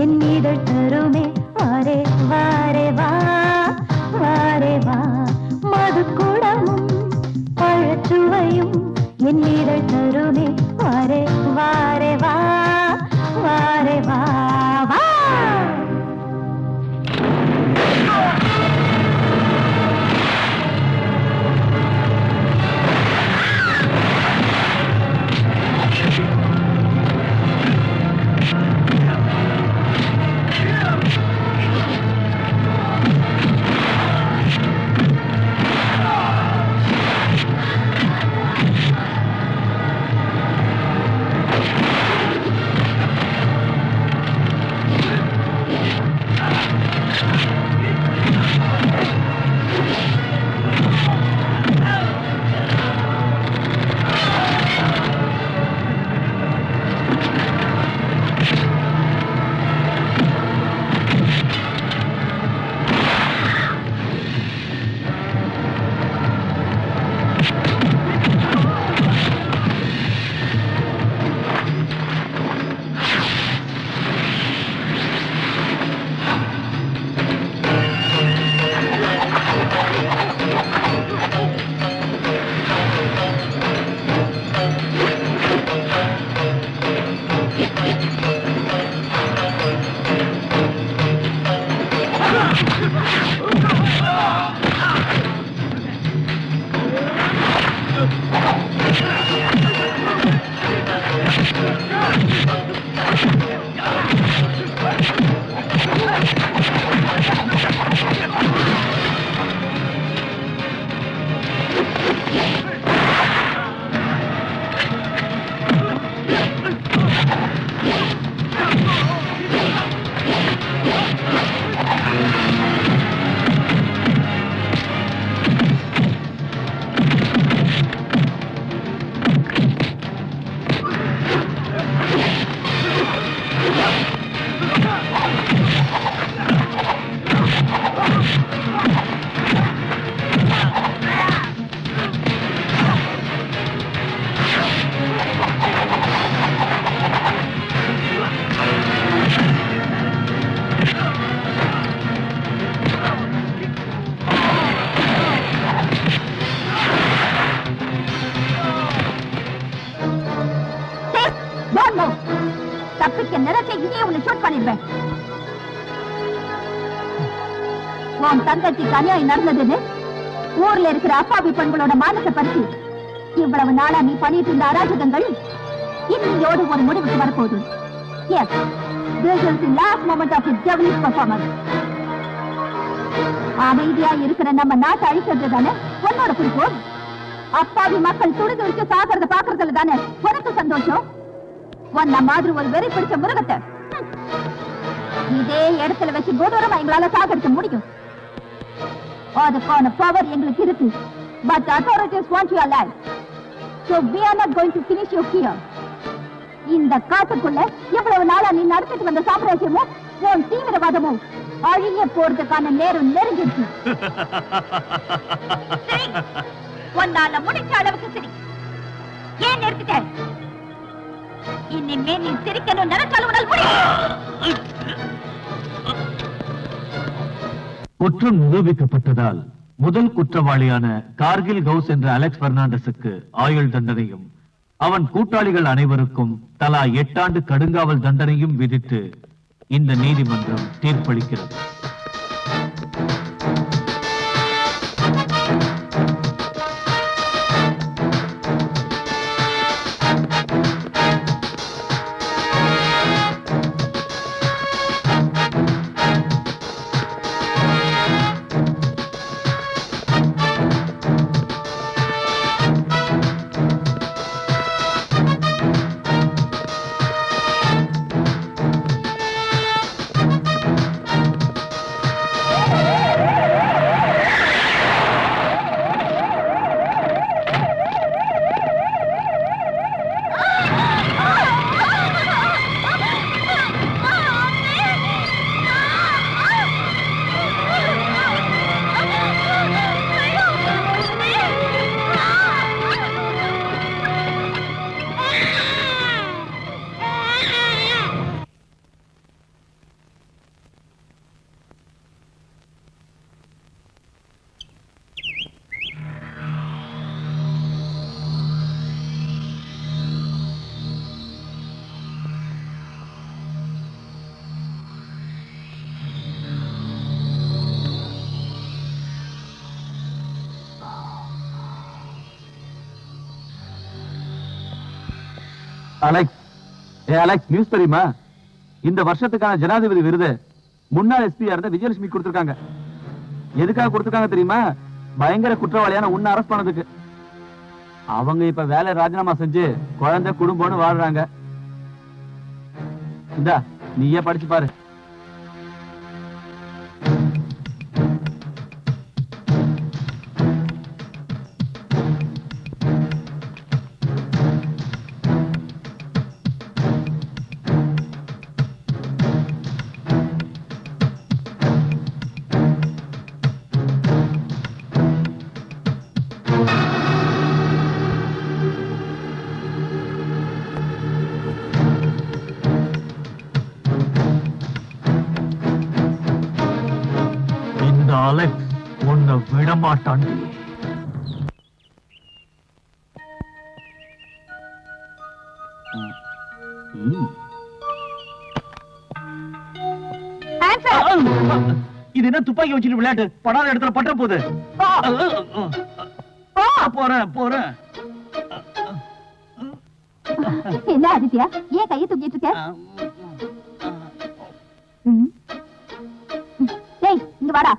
என் இதழ் தருமே வாரே வாரே வா வாரே வா மது கூடமும் பழச்சுவையும் என் இதழ் தருமே வாரே வாரே வா வாரே வா வா தப்பிக்க நினைச்ச இங்கே உன்னை ஷூட் பண்ணிடுவேன். உன் தங்கச்சிக்கு அநியாயம் நடந்ததுன்னு ஊர்ல இருக்கிற அப்பாவி பெண்களோட மானத்தை பறிச்சு இவ்வளவு நாளா நீ பண்ணிட்டு இருந்த அராஜகங்கள் இன்னையோடு ஒரு முடிவுக்கு வரப்போகுது. Yes, this is the last moment of his devilish performance. அமைதியா இருக்கிற நம்ம நாட்டை அழிக்கிறது தானே உன்னோட குறிக்கோள். அப்பாவி மக்கள் துடிது வச்சு சாகிறத பாக்குறதுல தானே உனக்கு சந்தோஷம். உன்ன மாதிரி ஒரு வெறி பிடிச்ச மிருகத்தை இதே இடத்துல வச்சு கொடூரமா எங்களால சாகடிக்க முடியும். அதுக்கான பவர் எங்களுக்கு இருக்கு. But the authorities want you alive. So we are not going to finish you here. இந்த காட்டுக்குள்ள எவ்வளவு நாளா நீ நடத்திட்டு வந்த சாம்ராஜ்யமும் உன் தீவிரவாதமும் அழிய போறதுக்கான நேரம் நெருங்கிடுச்சு. சரி, உன்னால முடிச்ச அளவுக்கு சரி. ஏன் நிறுத்திட்ட? இனிமே நீ சிரிக்கணும் நினைச்சாலும் உன்னால் முடியும். குற்றம் நிரூபிக்கப்பட்டதால் முதல் குற்றவாளியான கார்கில் கவுஸ் என்ற அலெக்ஸ் பெர்னாண்டஸுக்கு ஆயுள் தண்டனையும் அவன் கூட்டாளிகள் அனைவருக்கும் தலா 8 ஆண்டு கடுங்காவல் தண்டனையும் விதித்து இந்த நீதிமன்றம் தீர்ப்பளிக்கிறது. அலெக்ஸ், அலெக்ஸ், நியூஸ் தெரியுமா? இந்த வருஷத்துக்கான ஜனாதிபதி விருது முன்னாள் எஸ்பியா இருந்த விஜயலட்சுமி கொடுத்திருக்காங்க. எதுக்காக கொடுத்திருக்காங்க தெரியுமா? பயங்கர குற்றவாளியான உன்னை அரெஸ்ட் பண்ணதுக்கு. அவங்க இப்ப வேலை ராஜினாமா செஞ்சு குழந்தை குடும்பம்னு வாழ்றாங்க. இந்தா நீயே படிச்சு பாரு. அலெக்ஸ் உன்னை விடமாட்டாண்டி. இது என்ன துப்பாக்கி வச்சுட்டு விளையாட்டு? படாத இடத்துல பட்ட போகுது. போறேன். என்ன ஆதித்யா, ஏன் கையை தூக்கிட்டு இருக்க? டேய், இங்க வாடா.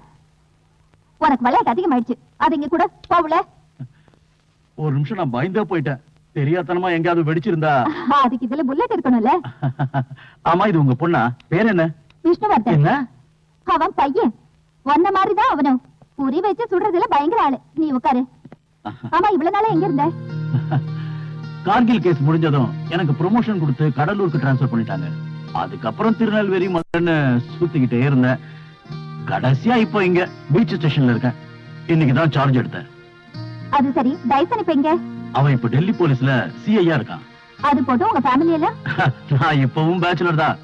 உனக்கு விளையாட்டு அதிகமாயிடுச்சு. அது இங்க கூட போகல. ஒரு நிமிஷம் நான் பயந்தா போயிட்டேன். தெரியாதனமா எங்கயாவது வெடிச்சிருந்தா. அதுக்கு இதுல புல்லட் இருக்கணும்ல. ஆமா, இது உங்க பொண்ணா? பேர் என்ன? விஷ்ணுவர்தன். என்ன? அவன் பையன். ஒன்ன மாதிரிதான் அவனும். புரி வச்சு சுடுறதுல பயங்கர ஆளு. நீ உட்காரு. ஆமா, இவ்வளவு நாளா எங்க இருந்த? கார்கில் கேஸ் முடிஞ்சதும் எனக்கு ப்ரொமோஷன் கொடுத்து கடலூருக்கு டிரான்ஸ்பர் பண்ணிட்டாங்க. அதுக்கப்புறம் திருநெல்வேலி மதுரைன்னு சுத்திக்கிட்டே இருந்தேன். கடைசியா இப்போ இங்க பீச் ஸ்டேஷன்ல இருக்கேன். இன்னைக்குதான் சார்ஜ் எடுத்தேன். அது சரி, டைசன் இப்ப எங்க? அவன் இப்ப டெல்லி போலீஸ்ல சிஐயா இருக்கான். அது போட்டு உங்க ஃபேமிலி எல்லாம்? நான் இப்பவும் பேச்சுலர் தான்.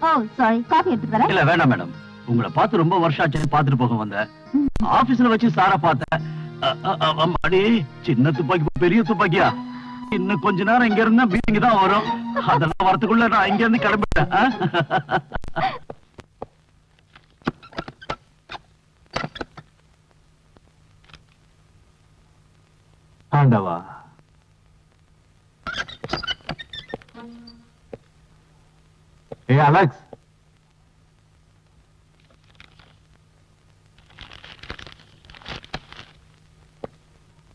ஓ சாரி, காஃபி எடுத்துட்டு வரேன். இல்ல வேண்டாம் மேடம், உங்களை பார்த்து ரொம்ப வருஷம் ஆச்சு. பாத்துட்டு போக வந்தேன். ஆபீஸ்ல வச்சு சார பார்த்தேன். அடி, சின்ன துப்பாக்கி பெரிய துப்பாக்கியா? இன்னும் கொஞ்ச நேரம் இங்க இருந்தா பீங்க தான் வரும். அதெல்லாம் வரத்துக்குள்ள நான் இங்க இருந்து கிளம்பிட்டேன். ஆண்டவா, அலெக்ஸ்,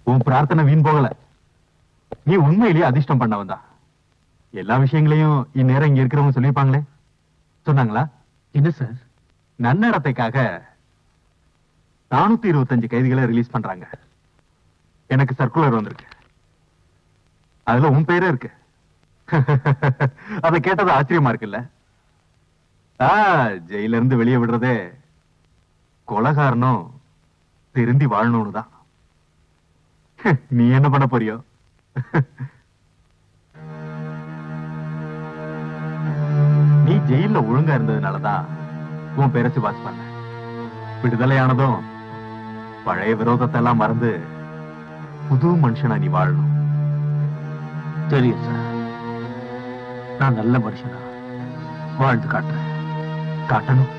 உன் பிரார்த்தனை வீண் போகல. நீ உண்மையிலேயே அதிர்ஷ்டம் பண்ணவன் தான். எல்லா விஷயங்களையும் இந்நேரம் இங்க இருக்கிறவங்க சொல்லிருப்பாங்களே. சொன்னாங்களா? என்ன சார்? நன்னடத்தைக்காக 425 கைதிகளை ரிலீஸ் பண்றாங்க. எனக்கு சர்க்குலர் வந்திருக்கு. அதுல உன் பேரே இருக்கு. அதை கேட்டது ஆச்சரியமா இருக்குல்ல? ஜெயில இருந்து வெளியே விடுறதே கொலைகாரனும் திருந்தி வாழணும்னு தான். நீ என்ன பண்ண போறியோ? நீ ஜெயில ஒழுங்கா இருந்ததுனாலதான் உன் பேரை சிபாரிசு பண்ண. விடுதலையானதும் பழைய விரோதத்தை எல்லாம் மறந்து புது மனுஷனா நீ வாழணும். தெரியும் சார், நான் நல்ல மனுஷனா வாழ்ந்து காட்டுறேன். காட்டணும்.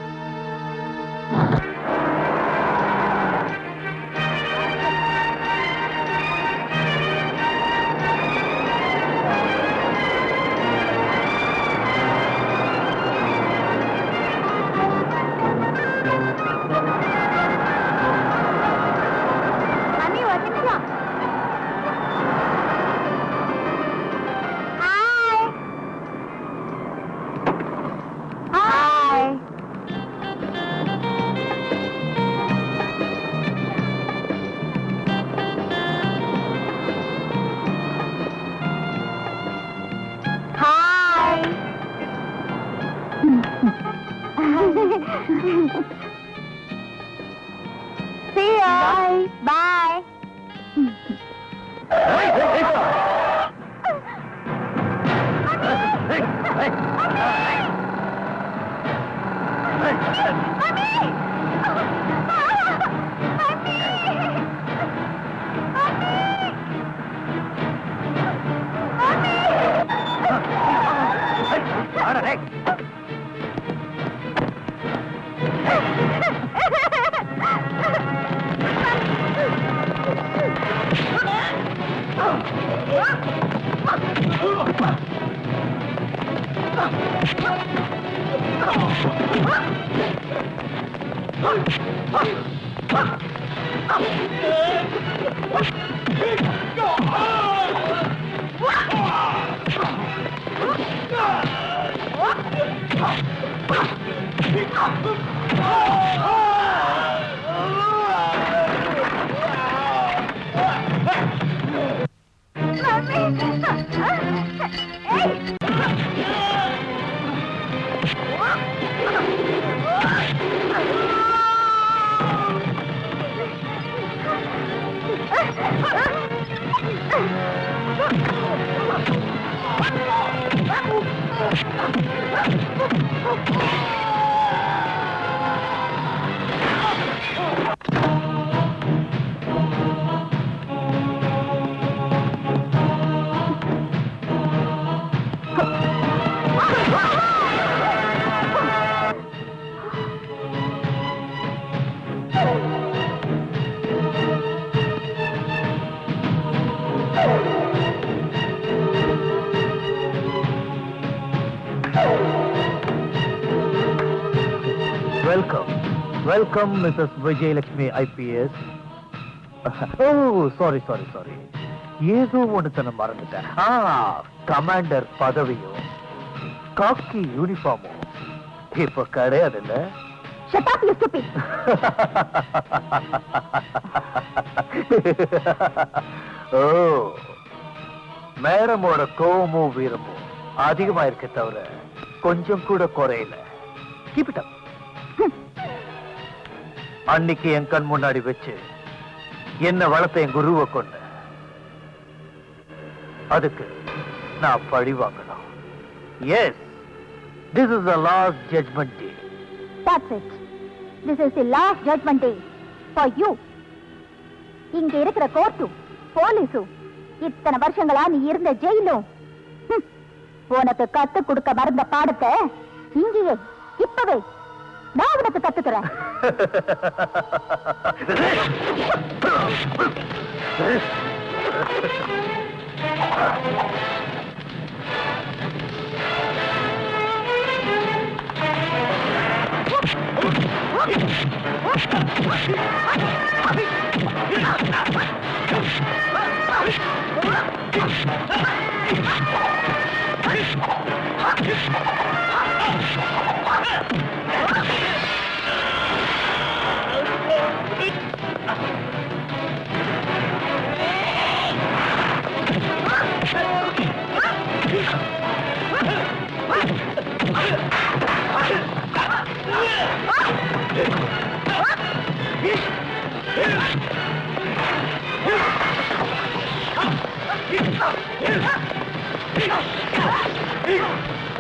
அண்ணி ஒரு நிமிஷம். Hi hi. Hi. See you. Bye. Welcome, Mrs. Vijayalakshmi IPS. Oh, sorry. ஏதோ ஒன்று மறந்துட்டேன். கமாண்டர் பதவியும் காக்கி யூனிஃபார்மும் இப்ப கிடையாது இல்ல? Shut up, you stupid. ஓ, மேடமோட கோவமும் வீரமும் அதிகமா இருக்க தவிர கொஞ்சம் கூட குறையல. Keep it up. அன்னைக்கு என் கண் முன்னாடி வச்சு என்ன வளர்த்த என் குருவை கொண்ட, அதுக்கு நான் பழி வாங்கணும். Yes, this is the last judgment day. That's it. This is the last judgment day for you. இங்க இருக்கிற கோர்ட்டும் போலீஸும் இத்தனை வருஷங்களா நீ இருந்த ஜெயிலும் உனக்கு கத்து கொடுக்க மறந்த பாடத்தை இங்கேயே இப்பவே நான் உனக்கு கத்துக்கிறேன்.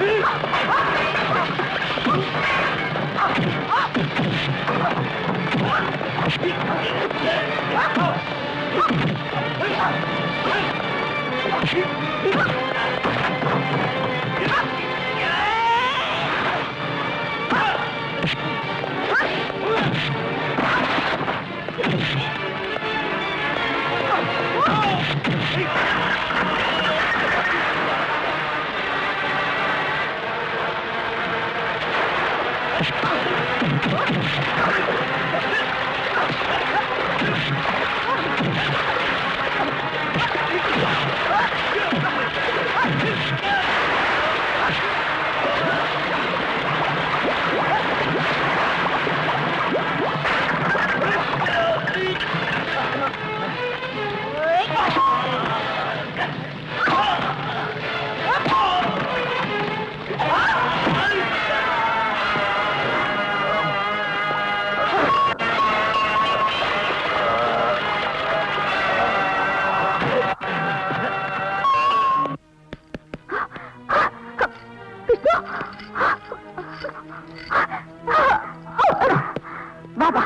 Yeah. பாபா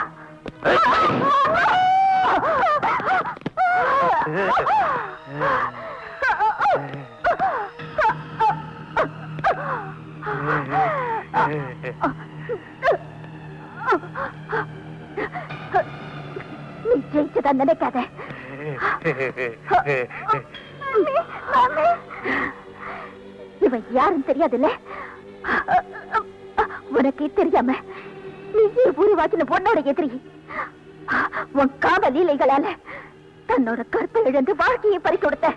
நீ ஜெயிச்சதா நினைக்காத. இவன் யாருன்னு தெரியாதுல்ல? உனக்கே தெரியாம நீயே உருவாக்கின பொண்ணோட எதிரி. உன் காம லீலைகளால தன்னோட கற்பை இழந்து வாழ்க்கையை பறி கொடுத்த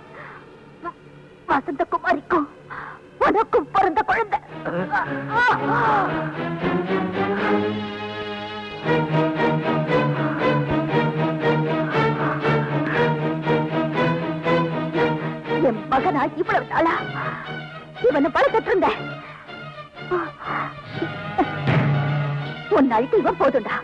வசந்தகுமாரிக்கும் உனக்கும் பிறந்த குழந்தை. என் மகனா இவ்வளவு நாளா இவனை வளர்த்துட்டு இருந்த உன் அழுத்து இவன் போதுண்டா.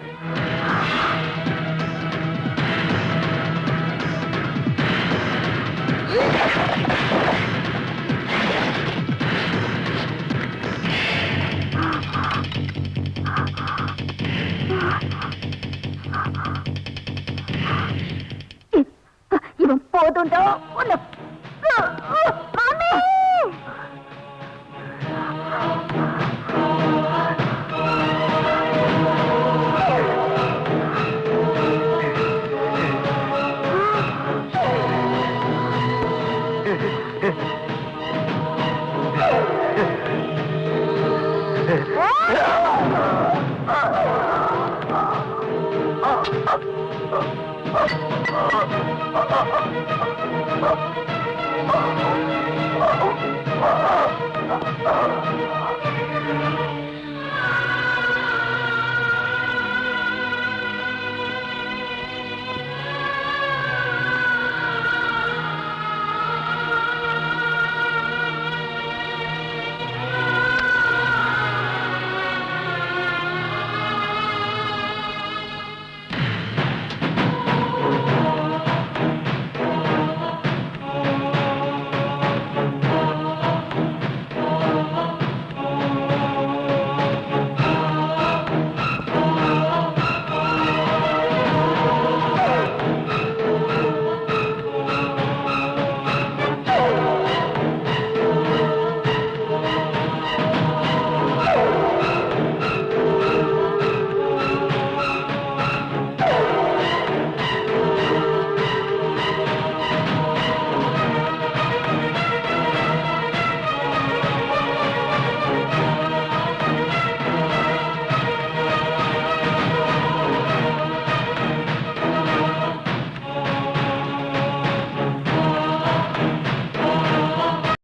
இவன் போதுண்டா உன்னை. மாமி Oh,